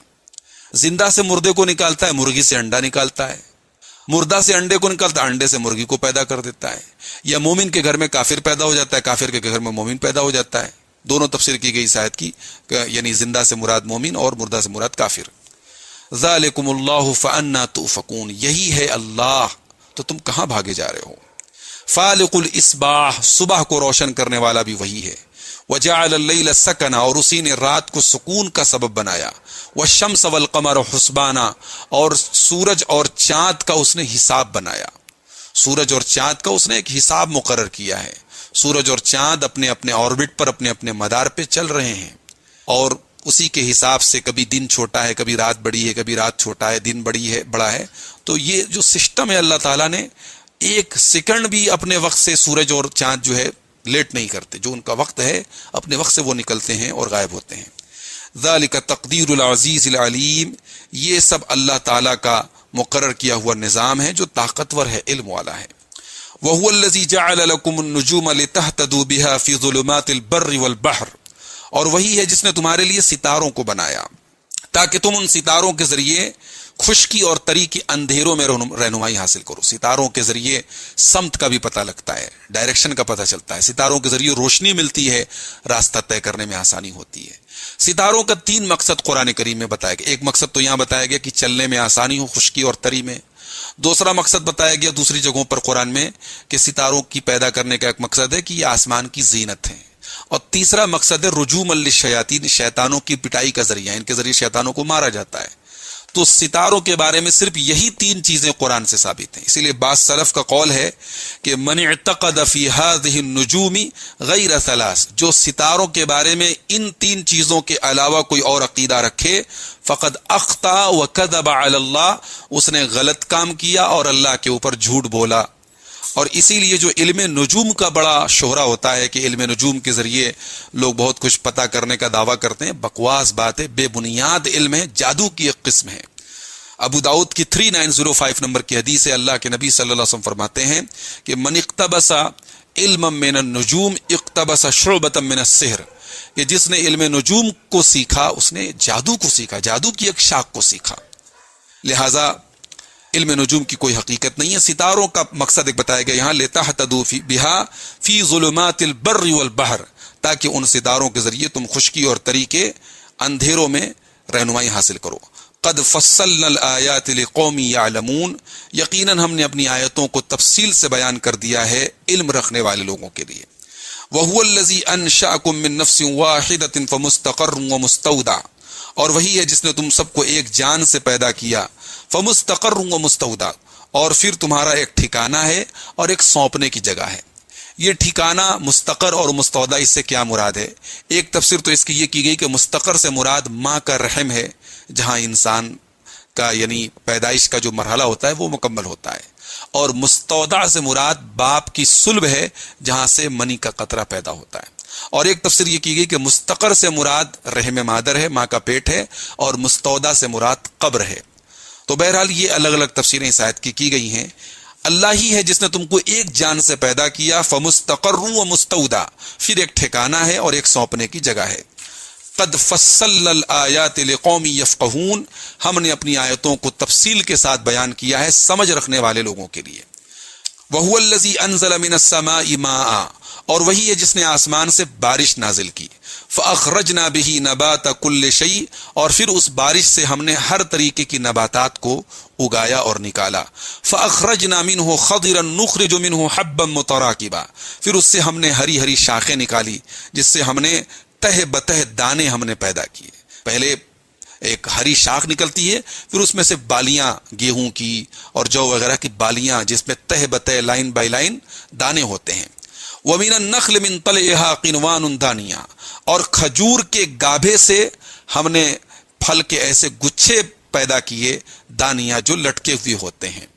زندہ سے مردے کو نکالتا ہے، مرغی سے انڈا نکالتا ہے، مردہ سے انڈے کو نکالتا ہے، انڈے سے مرغی کو پیدا کر دیتا ہے، یا مومن کے گھر میں کافر پیدا ہو جاتا ہے، کافر کے گھر میں مومن پیدا ہو جاتا ہے۔ دونوں تفسیر کی گئی اس آیت کی، یعنی زندہ سے مراد مومن اور مردہ سے مراد کافر۔ ذالکم اللہ فأنا تؤفکون، یہی ہے اللہ تو تم کہاں بھاگے جا رہے ہو۔ فالق الاصباح، صبح کو روشن کرنے والا بھی وہی ہے۔ وجعل اللیل سکنا، اور اسی نے رات کو سکون کا سبب بنایا۔ والشمس والقمر حسبانا، اور سورج اور چاند کا اس نے حساب بنایا۔ سورج اور چاند کا اس نے ایک حساب مقرر کیا ہے۔ سورج اور چاند اپنے اپنے آربٹ پر اپنے اپنے مدار پہ چل رہے ہیں، اور اسی کے حساب سے کبھی دن چھوٹا ہے، کبھی رات بڑی ہے، کبھی رات چھوٹا ہے، دن بڑا ہے۔ تو یہ جو سسٹم ہے اللہ تعالیٰ نے، ایک سیکنڈ بھی اپنے وقت سے سورج اور چاند جو ہے لیٹ نہیں کرتے، جو ان کا وقت ہے اپنے وقت سے وہ نکلتے ہیں اور غائب ہوتے ہیں۔ ذالک تقدیر العزیز العلیم، یہ سب اللہ تعالیٰ کا مقرر کیا ہوا نظام ہے جو طاقتور ہے، علم والا ہے۔ وَهُوَ الَّذِي جَعَلَ لَكُمُ النُّجُومَ لِتَهْتَدُوا بِهَا فِي ظُلُمَاتِ الْبَرِّ وَالْبَحْرِ، اور وہی ہے جس نے تمہارے لیے ستاروں کو بنایا تاکہ تم ان ستاروں کے ذریعے خشکی اور تری کے اندھیروں میں رہنمائی حاصل کرو۔ ستاروں کے ذریعے سمت کا بھی پتہ لگتا ہے، ڈائریکشن کا پتہ چلتا ہے، ستاروں کے ذریعے روشنی ملتی ہے، راستہ طے کرنے میں آسانی ہوتی ہے۔ ستاروں کا 3 مقصد قرآن کریم میں بتایا گیا۔ ایک مقصد تو یہاں بتایا گیا کہ چلنے میں آسانی ہو خشکی اور تری میں۔ دوسرا مقصد بتایا گیا دوسری جگہوں پر قرآن میں کہ ستاروں کی پیدا کرنے کا ایک مقصد ہے کہ یہ آسمان کی زینت ہے، اور تیسرا مقصد ہے رجوم للشیاطین، شیطانوں کی پٹائی کا ذریعہ، ان کے ذریعے شیطانوں کو مارا جاتا ہے۔ تو ستاروں کے بارے میں صرف یہی 3 چیزیں قرآن سے ثابت ہیں۔ اسی لیے بعض سلف کا قول ہے کہ من اعتقد فی هذه النجوم غیر 3، جو ستاروں کے بارے میں ان 3 چیزوں کے علاوہ کوئی اور عقیدہ رکھے فقد اخطا وکذب علی اللہ، اس نے غلط کام کیا اور اللہ کے اوپر جھوٹ بولا۔ اور اسی لیے جو علم نجوم کا بڑا شہرہ ہوتا ہے کہ علم نجوم کے ذریعے لوگ بہت کچھ پتہ کرنے کا دعویٰ کرتے ہیں، بکواس بات ہے، بے بنیاد علم ہے، جادو کی ایک قسم ہے۔ ابو داؤد کی 3905 نمبر کی حدیث ہے، اللہ کے نبی صلی اللہ علیہ وسلم فرماتے ہیں کہ من اقتبس علما من النجوم اقتبس شعبۃ من السحر، کہ جس نے علم نجوم کو سیکھا اس نے جادو کو سیکھا، جادو کی ایک شاخ کو سیکھا۔ لہذا علم نجوم کی کوئی حقیقت نہیں ہے۔ ستاروں کا مقصد ایک بتایا گیا یہاں، لِتَهْتَدُوا بِهَا فِي ظُلُمَاتِ الْبَرِّ وَالْبَحْرِ، تاکہ ان ستاروں کے ذریعے تم خشکی اور تری کے اندھیروں میں رہنمائی حاصل کرو۔ قد فصلنا الآیات لقوم یعلمون، یقیناً ہم نے اپنی آیتوں کو تفصیل سے بیان کر دیا ہے علم رکھنے والے لوگوں کے لیے۔ وَهُوَ الَّذِي أَنشَأَكُم مِّن نَّفْسٍ وَاحِدَةٍ فَمُسْتَقَرٌّ وَمُسْتَوْدَعٌ، اور وہی ہے جس نے تم سب کو ایک جان سے پیدا کیا، فمستقر و مستودع، اور پھر تمہارا ایک ٹھکانہ ہے اور ایک سونپنے کی جگہ ہے۔ یہ ٹھکانہ مستقر اور مستودع، اس سے کیا مراد ہے؟ ایک تفسیر تو اس کی یہ کی گئی کہ مستقر سے مراد ماں کا رحم ہے، جہاں انسان کا یعنی پیدائش کا جو مرحلہ ہوتا ہے وہ مکمل ہوتا ہے، اور مستودع سے مراد باپ کی صلب ہے، جہاں سے منی کا قطرہ پیدا ہوتا ہے۔ اور ایک تفسیر یہ کی گئی کہ مستقر سے مراد رحم مادر ہے، ماں کا پیٹ ہے، اور مستودع سے مراد قبر ہے۔ تو بہرحال یہ الگ الگ تفسیریں اس آیت کی گئی ہیں۔ اللہ ہی ہے جس نے تم کو ایک جان سے پیدا کیا، فمستقر و مستودع، پھر ایک ٹھکانہ ہے اور ایک سونپنے کی جگہ ہے۔ قد فصلنا الآیات لقوم یفقہون، ہم نے اپنی آیتوں کو تفصیل کے ساتھ بیان کیا ہے سمجھ رکھنے والے لوگوں کے لیے۔ وَهُوَ الَّذِي أَنزَلَ مِنَ السَّمَاءِ مَاءً، اور وہی ہے جس نے آسمان سے بارش نازل کی، فَأَخْرَجْنَا بِهِ نَبَاتَ كُلِّ شَيْءٍ، اور پھر اس بارش سے ہم نے ہر طریقے کی نباتات کو اگایا اور نکالا، فَأَخْرَجْنَا مِنْهُ خَضِرًا نُخْرِجُ مِنْهُ حَبًّا مُتَرَاكِبًا، پھر اس سے ہم نے ہری ہری شاخیں نکالی جس سے ہم نے تہ بتہ دانے ہم نے پیدا کیے۔ پہلے ایک ہری شاخ نکلتی ہے، پھر اس میں سے بالیاں گیہوں کی اور جو وغیرہ کی بالیاں جس میں تہ بتہ لائن بائی لائن دانے ہوتے ہیں۔ وَمِنَ النَّخْلِ مِن طَلْعِهَا قِنْوَانٌ دَانِيَةٌ، اور کھجور کے گابھے سے ہم نے پھل کے ایسے گچھے پیدا کیے، دانیہ جو لٹکے ہوئے ہوتے ہیں۔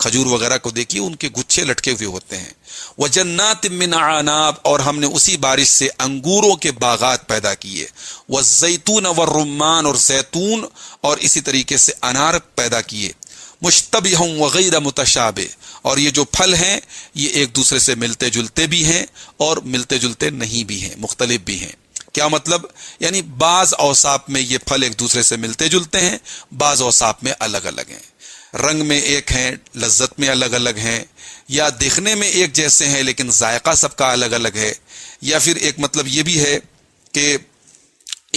کھجور وغیرہ کو دیکھیے ان کے گچھے لٹکے ہوئے ہوتے ہیں۔ وَجَنَّاتٍ مِّنْ أَعْنَابٍ، اور ہم نے اسی بارش سے انگوروں کے باغات پیدا کیے۔ وَالزَّيْتُونَ وَالرُّمَّانَ، اور زیتون اور اسی طریقے سے انار پیدا کیے۔ مُشْتَبِهًا وَغَيْرَ مُتَشَابِهٍ، اور یہ جو پھل ہیں یہ ایک دوسرے سے ملتے جلتے بھی ہیں اور ملتے جلتے نہیں بھی ہیں، مختلف بھی ہیں۔ کیا مطلب؟ یعنی بعض اوصاف میں یہ پھل ایک دوسرے سے ملتے جلتے ہیں، بعض اوصاف میں الگ الگ ہیں، رنگ میں ایک ہیں، لذت میں الگ الگ ہیں، یا دیکھنے میں ایک جیسے ہیں لیکن ذائقہ سب کا الگ الگ ہے، یا پھر ایک مطلب یہ بھی ہے کہ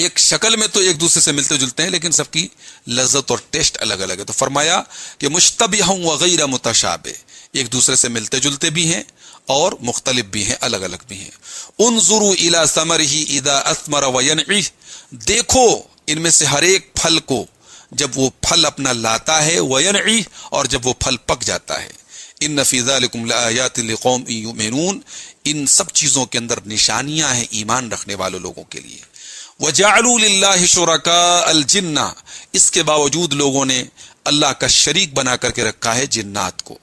ایک شکل میں تو ایک دوسرے سے ملتے جلتے ہیں لیکن سب کی لذت اور ٹیسٹ الگ الگ ہے۔ تو فرمایا کہ مشتبہ وغیر متشابہ، ایک دوسرے سے ملتے جلتے بھی ہیں اور مختلف بھی ہیں، الگ الگ بھی ہیں۔ انظروا الی ثمرہ اذا اثمر وینعی، دیکھو ان میں سے ہر ایک پھل کو جب وہ پھل اپنا لاتا ہے، وینعی، اور جب وہ پھل پک جاتا ہے۔ ان فی ذلکم لآیات لقوم یؤمنون، ان سب چیزوں کے اندر نشانیاں ہیں ایمان رکھنے والے لوگوں کے لیے۔ وَجَعَلُوا لِلَّهِ شُرَكَاءَ الْجِنَّ، اس کے باوجود لوگوں نے اللہ کا شریک بنا کر کے رکھا ہے جنات کو۔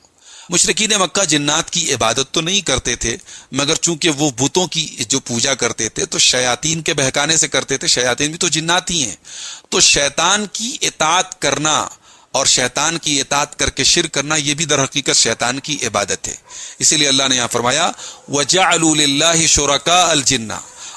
مشرکین مکہ جنات کی عبادت تو نہیں کرتے تھے، مگر چونکہ وہ بتوں کی جو پوجا کرتے تھے تو شیاطین کے بہکانے سے کرتے تھے، شیاطین بھی تو جنات ہی ہیں، تو شیطان کی اطاعت کرنا اور شیطان کی اطاعت کر کے شرک کرنا یہ بھی در حقیقت شیطان کی عبادت ہے. اسی لیے اللہ نے یہاں فرمایا وَجَعَلُوا لِلَّهِ شُرَكَاءَ الْجِنَّ،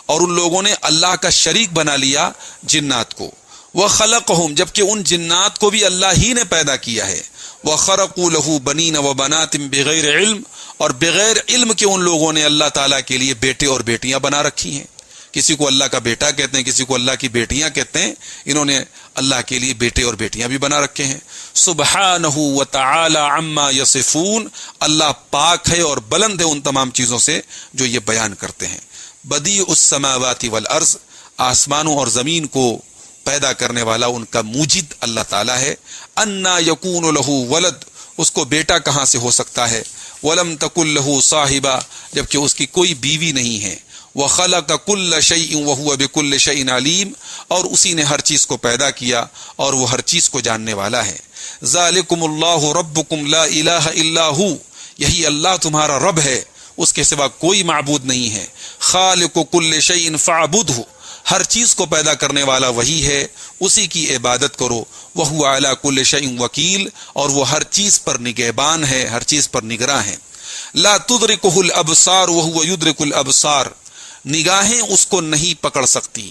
اور ان لوگوں نے اللہ کا شریک بنا لیا جنات کو. وَخَلَقَهُمْ، جبکہ ان جنات کو بھی اللہ ہی نے پیدا کیا ہے. وَخَرَقُوا لَهُ بَنِينَ وَبَنَاتٍ بِغَيْرِ عِلْمٍ، اور بغیر علم کے ان لوگوں نے اللہ تعالیٰ کے لیے بیٹے اور بیٹیاں بنا رکھی ہیں. کسی کو اللہ کا بیٹا کہتے ہیں، کسی کو اللہ کی بیٹیاں کہتے ہیں. انہوں نے اللہ کے لیے بیٹے اور بیٹیاں بھی بنا رکھے ہیں. سبحانہ وتعالی عما یصفون، اللہ پاک ہے اور بلند ہے ان تمام چیزوں سے جو یہ بیان کرتے ہیں. بدیع السماوات والارض، آسمانوں اور زمین کو پیدا کرنے والا ان کا موجد اللہ تعالیٰ ہے. انا یکون لہ ولد، اس کو بیٹا کہاں سے ہو سکتا ہے. ولم تکن لہ صاحبہ، جبکہ اس کی کوئی بیوی نہیں ہے. وَخَلَقَ كُلَّ شَيْءٍ وَهُوَ بِكُلِّ شَيْءٍ عَلِيمٌ، اور اسی نے ہر چیز کو پیدا کیا اور وہ ہر چیز کو جاننے والا ہے. ذَلِكُمُ اللَّهُ رَبُّكُمْ لَا إِلَٰهَ إِلَّا هُوَ، یہی اللہ تمہارا رب ہے، اس کے سوا کوئی معبود نہیں ہے. خَالِقُ كُلِّ شَيْءٍ فَاعْبُدْهُ، ہر چیز کو پیدا کرنے والا وہی ہے، اسی کی عبادت کرو. وَهُوَ عَلَىٰ كُلِّ شَيْءٍ وَكِيلٌ، اور وہ ہر چیز پر نگہبان ہے، ہر چیز پر نگراں ہے. لَا تُدْرِكُهُ الْأَبْصَارُ وَهُوَ يُدْرِكُ الْأَبْصَارَ، نگاہیں اس کو نہیں پکڑ سکتی،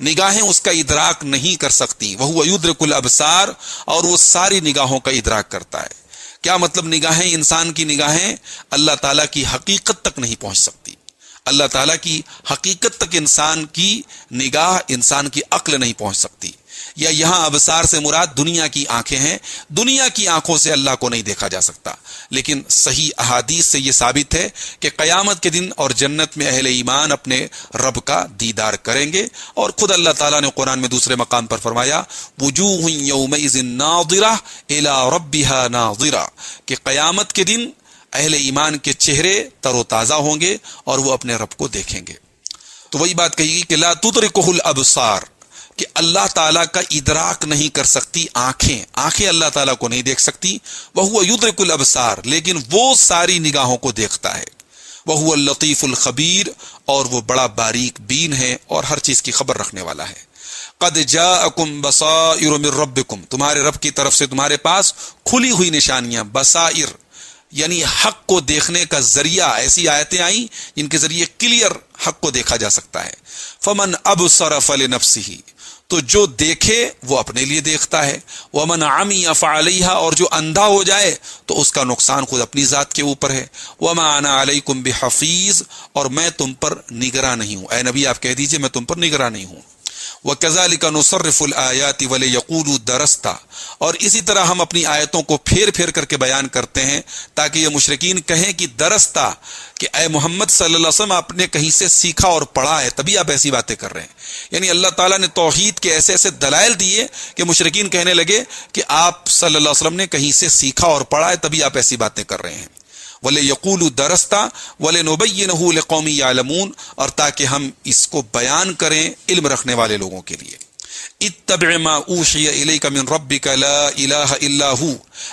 نگاہیں اس کا ادراک نہیں کر سکتی. وَهُوَ يُدْرِكُ الْأَبْصَارَ، اور وہ ساری نگاہوں کا ادراک کرتا ہے. کیا مطلب؟ نگاہیں، انسان کی نگاہیں اللہ تعالیٰ کی حقیقت تک نہیں پہنچ سکتی. اللہ تعالیٰ کی حقیقت تک انسان کی نگاہ، انسان کی عقل نہیں پہنچ سکتی. یا یہاں ابصار سے مراد دنیا کی آنکھیں ہیں، دنیا کی آنکھوں سے اللہ کو نہیں دیکھا جا سکتا. لیکن صحیح احادیث سے یہ ثابت ہے کہ قیامت کے دن اور جنت میں اہل ایمان اپنے رب کا دیدار کریں گے. اور خود اللہ تعالیٰ نے قرآن میں دوسرے مقام پر فرمایا وجوہ یومئذ ناظرہ الی ربها ناظرہ، کہ قیامت کے دن اہل ایمان کے چہرے تر و تازہ ہوں گے اور وہ اپنے رب کو دیکھیں گے. تو وہی بات کہی گئی کہ لا تدرکہ الابصار، کہ اللہ تعالیٰ کا ادراک نہیں کر سکتی آنکھیں اللہ تعالیٰ کو نہیں دیکھ سکتی. وَهُوَ يُدْرِكُ الْأَبْصَارَ، لیکن وہ ساری نگاہوں کو دیکھتا ہے. وَهُوَ اللَّطِيفُ الْخَبِيرُ، اور وہ بڑا باریک بین ہے اور ہر چیز کی خبر رکھنے والا ہے. قَدْ جَاءَكُمْ بَصَائِرُ مِن رَبِّكُمْ، تمہارے رب کی طرف سے تمہارے پاس کھلی ہوئی نشانیاں. بصائر یعنی حق کو دیکھنے کا ذریعہ، ایسی آیتیں آئیں جن کے ذریعے کلیئر حق کو دیکھا جا سکتا ہے. فَمَنْ أَبْصَرَ فَلِنَفْسِهِ، تو جو دیکھے وہ اپنے لیے دیکھتا ہے. وَمَنْ عَمِيَ فَعَلَيْهَا، اور جو اندھا ہو جائے تو اس کا نقصان خود اپنی ذات کے اوپر ہے. وَمَا أَنَا عَلَيْكُمْ بِحَفِيظٍ، اور میں تم پر نگراں نہیں ہوں. اے نبی آپ کہہ دیجئے میں تم پر نگراں نہیں ہوں. وَكَذَلِكَ نُصَرِّفُ الْآيَاتِ وَلِيَقُولُوا دَرَسْتَ، اور اسی طرح ہم اپنی آیتوں کو پھیر پھیر کر کے بیان کرتے ہیں تاکہ یہ مشرکین کہیں کہ درستہ، کہ اے محمد صلی اللہ علیہ وسلم آپ نے کہیں سے سیکھا اور پڑھا ہے تبھی آپ ایسی باتیں کر رہے ہیں. یعنی اللہ تعالیٰ نے توحید کے ایسے ایسے دلائل دیے کہ مشرکین کہنے لگے کہ آپ صلی اللہ علیہ وسلم نے کہیں سے سیکھا اور پڑھا ہے تبھی آپ ایسی باتیں کر رہے ہیں. وَلِيَقُولُوا دَرَسْتَ وَلِنُبَيِّنَهُ لِقَوْمٍ يَعْلَمُونَ، اور تاکہ ہم اس کو بیان کریں علم رکھنے والے لوگوں کے لیے. اتبع ما اوحی الیک من ربک لا الہ الا ہو،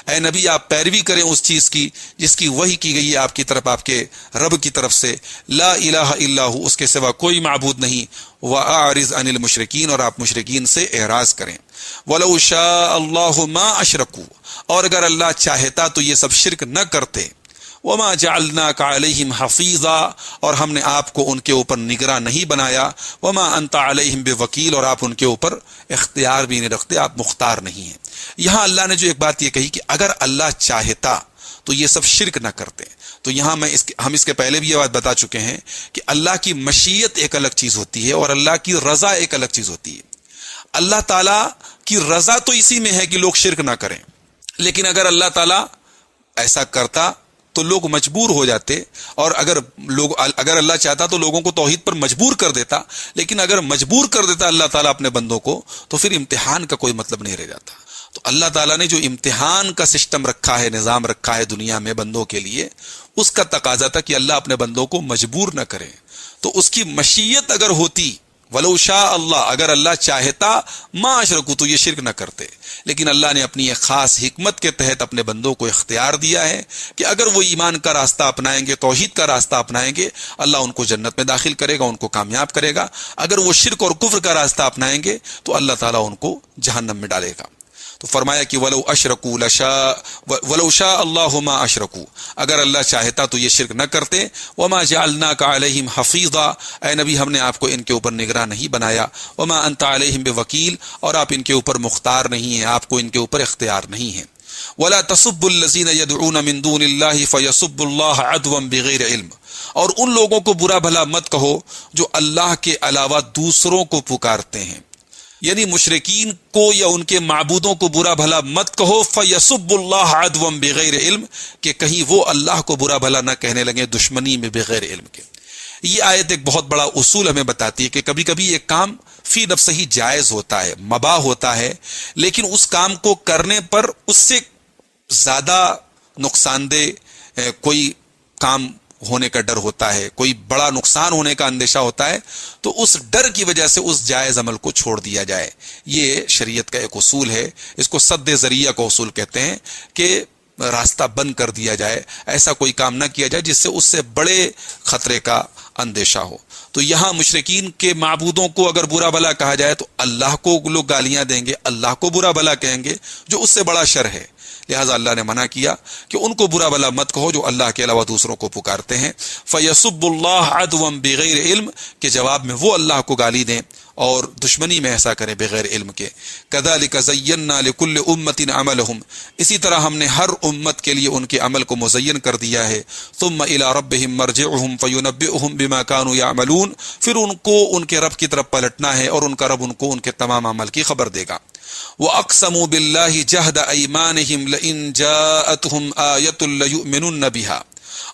اے نبی آپ پیروی کریں اس چیز کی جس کی وحی کی گئی ہے آپ کی طرف، آپ کے رب کی طرف سے. لا الہ الا ہو، اس کے سوا کوئی معبود نہیں. واعرض عن المشرکین، اور آپ مشرکین سے اعراض کریں. ولو شاء اللہ ما اشرکوا، اور اگر اللہ چاہتا تو یہ سب شرک نہ کرتے. وما جعلناک علیہم حفیظا، اور ہم نے آپ کو ان کے اوپر نگراں نہیں بنایا. وما انت علیہم بوکیل، اور آپ ان کے اوپر اختیار بھی نہیں رکھتے، آپ مختار نہیں ہیں. یہاں اللہ نے جو ایک بات یہ کہی کہ اگر اللہ چاہتا تو یہ سب شرک نہ کرتے. تو یہاں ہم اس کے پہلے بھی یہ بات بتا چکے ہیں کہ اللہ کی مشیت ایک الگ چیز ہوتی ہے اور اللہ کی رضا ایک الگ چیز ہوتی ہے. اللہ تعالیٰ کی رضا تو اسی میں ہے کہ لوگ شرک نہ کریں، لیکن اگر اللہ تعالیٰ ایسا کرتا تو لوگ مجبور ہو جاتے، اور اگر اللہ چاہتا تو لوگوں کو توحید پر مجبور کر دیتا. لیکن اگر مجبور کر دیتا اللہ تعالیٰ اپنے بندوں کو تو پھر امتحان کا کوئی مطلب نہیں رہ جاتا. تو اللہ تعالیٰ نے جو امتحان کا سسٹم رکھا ہے، نظام رکھا ہے دنیا میں بندوں کے لیے، اس کا تقاضا تھا کہ اللہ اپنے بندوں کو مجبور نہ کرے. تو اس کی مشیت اگر ہوتی، ولو شاء اللہ، اگر اللہ چاہتا، ما اشرکوا، تو یہ شرک نہ کرتے. لیکن اللہ نے اپنی ایک خاص حکمت کے تحت اپنے بندوں کو اختیار دیا ہے کہ اگر وہ ایمان کا راستہ اپنائیں گے، توحید کا راستہ اپنائیں گے، اللہ ان کو جنت میں داخل کرے گا، ان کو کامیاب کرے گا. اگر وہ شرک اور کفر کا راستہ اپنائیں گے تو اللہ تعالیٰ ان کو جہنم میں ڈالے گا. تو فرمایا کہ ولو شاء اللہ ما اشرکوا، اگر اللہ چاہتا تو یہ شرک نہ کرتے. وما جعلناک علیہم حفیظا، اے نبی ہم نے آپ کو ان کے اوپر نگراں نہیں بنایا. وما انت علیہم بوکیل، اور آپ ان کے اوپر مختار نہیں ہیں، آپ کو ان کے اوپر اختیار نہیں ہے. ولا تسبوا الذین يدعون من دون اللہ فیسبوا اللہ عدوا بغیر علم، اور ان لوگوں کو برا بھلا مت کہو جو اللہ کے علاوہ دوسروں کو پکارتے ہیں. یعنی مشرکین کو یا ان کے معبودوں کو برا بھلا مت کہو، فَيَسُبُّ اللَّهَ عَدْوًا بِغَيْرِ علم، کہ کہیں وہ اللہ کو برا بھلا نہ کہنے لگیں دشمنی میں بغیر علم کے. یہ آیت ایک بہت بڑا اصول ہمیں بتاتی ہے کہ کبھی کبھی ایک کام فی نفسہ ہی جائز ہوتا ہے، مباح ہوتا ہے، لیکن اس کام کو کرنے پر اس سے زیادہ نقصان دہ کوئی کام ہونے کا ڈر ہوتا ہے، کوئی بڑا نقصان ہونے کا اندیشہ ہوتا ہے، تو اس ڈر کی وجہ سے اس جائز عمل کو چھوڑ دیا جائے. یہ شریعت کا ایک اصول ہے، اس کو سد ذریعہ کا اصول کہتے ہیں، کہ راستہ بند کر دیا جائے، ایسا کوئی کام نہ کیا جائے جس سے اس سے بڑے خطرے کا اندیشہ ہو. تو یہاں مشرکین کے معبودوں کو اگر برا بھلا کہا جائے تو اللہ کو لوگ گالیاں دیں گے، اللہ کو برا بھلا کہیں گے، جو اس سے بڑا شر ہے. لہٰذا اللہ نے منع کیا کہ ان کو برا بھلا مت کہو جو اللہ کے علاوہ دوسروں کو پکارتے ہیں. فَيَسُبُّ اللَّهَ عَدْوًا بِغَيْرِ علم، کہ جواب میں وہ اللہ کو گالی دیں اور دشمنی میں ایسا کریں بغیر علم کے. كَذَلِكَ زَيَّنَّا لِكُلِّ أُمَّةٍ عَمَلَهُمْ، اسی طرح ہم نے ہر امت کے لیے ان کے عمل کو مزین کر دیا ہے. ثُمَّ إِلَىٰ رَبِّهِمْ مَرْجِعُهُمْ فَيُنَبِّئُهُم بِمَا كَانُوا يَعْمَلُونَ، پھر ان کو ان کے رب کی طرف پلٹنا ہے اور ان کا رب ان کو ان کے تمام عمل کی خبر دے گا. وَأَقْسَمُوا بِاللَّهِ جَهْدَ أَيْمَانِهِمْ لَئِن جَاءَتْهُمْ آيَةٌ لَّيُؤْمِنُنَّ بِهَا،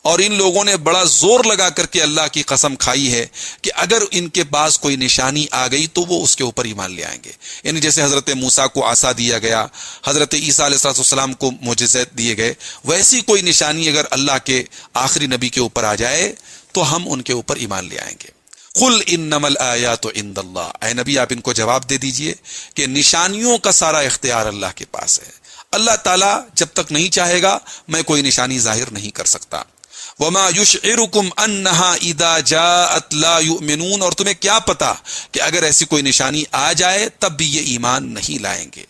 اور ان لوگوں نے بڑا زور لگا کر کے اللہ کی قسم کھائی ہے کہ اگر ان کے پاس کوئی نشانی آ گئی تو وہ اس کے اوپر ایمان لے آئیں گے. یعنی جیسے حضرت موسیٰ کو عصا دیا گیا، حضرت عیسیٰ علیہ السلام کو معجزات دیے گئے، ویسی کوئی نشانی اگر اللہ کے آخری نبی کے اوپر آ جائے تو ہم ان کے اوپر ایمان لے آئیں گے. قل انما الآیات عند اللہ، اے نبی آپ ان کو جواب دے دیجئے کہ نشانیوں کا سارا اختیار اللہ کے پاس ہے. اللہ تعالیٰ جب تک نہیں چاہے گا میں کوئی نشانی ظاہر نہیں کر سکتا. وما یشعرکم انہا اذا جاءت لا یؤمنون، اور تمہیں کیا پتا کہ اگر ایسی کوئی نشانی آ جائے تب بھی یہ ایمان نہیں لائیں گے.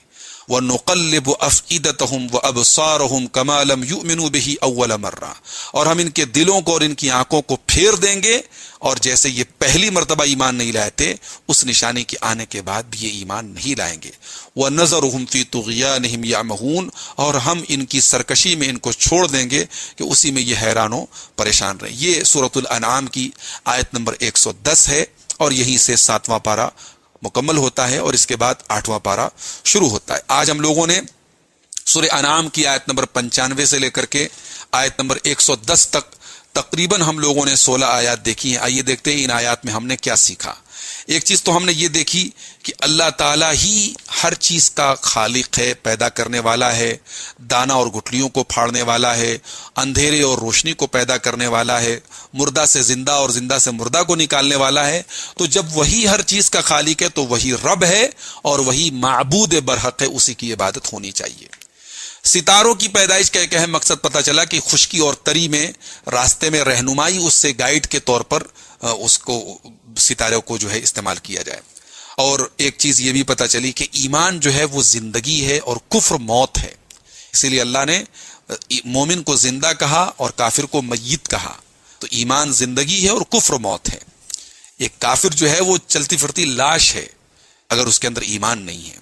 وَنُقَلِّبُ أَفْئِدَتَهُمْ وَأَبْصَارَهُمْ كَمَا لَمْ يُؤْمِنُوا بِهِ أَوَّلَ مَرَّةٍ، اور ہم ان کے دلوں کو اور ان کی آنکھوں کو پھیر دیں گے، اور جیسے یہ پہلی مرتبہ ایمان نہیں لائے تھے اس نشانی کے آنے کے بعد بھی یہ ایمان نہیں لائیں گے. وَنَذَرُهُمْ فِي طُغْيَانِهِمْ يَعْمَهُونَ، اور ہم ان کی سرکشی میں ان کو چھوڑ دیں گے کہ اسی میں یہ حیران و پریشان رہیں. یہ سورۃ الانعام کی آیت نمبر 110 ہے، اور یہیں سے 7واں پارہ مکمل ہوتا ہے اور اس کے بعد 8واں پارہ شروع ہوتا ہے. آج ہم لوگوں نے سورہ انعام کی آیت نمبر 95 سے لے کر کے آیت نمبر 110 تک تقریباً ہم لوگوں نے 16 آیات دیکھی ہیں. آئیے دیکھتے ہیں ان آیات میں ہم نے کیا سیکھا. ایک چیز تو ہم نے یہ دیکھی کہ اللہ تعالیٰ ہی ہر چیز کا خالق ہے، پیدا کرنے والا ہے، دانا اور گٹھلیوں کو پھاڑنے والا ہے، اندھیرے اور روشنی کو پیدا کرنے والا ہے، مردہ سے زندہ اور زندہ سے مردہ کو نکالنے والا ہے. تو جب وہی ہر چیز کا خالق ہے تو وہی رب ہے اور وہی معبود برحق ہے، اسی کی عبادت ہونی چاہیے. ستاروں کی پیدائش کا ایک اہم مقصد پتہ چلا کہ خشکی اور تری میں راستے میں رہنمائی، اس سے گائیڈ کے طور پر اس کو ستاروں کو جو ہے استعمال کیا جائے. اور ایک چیز یہ بھی پتہ چلی کہ ایمان جو ہے وہ زندگی ہے اور کفر موت ہے. اسی لیے اللہ نے مومن کو زندہ کہا اور کافر کو میت کہا. تو ایمان زندگی ہے اور کفر موت ہے. ایک کافر جو ہے وہ چلتی پھرتی لاش ہے اگر اس کے اندر ایمان نہیں ہے.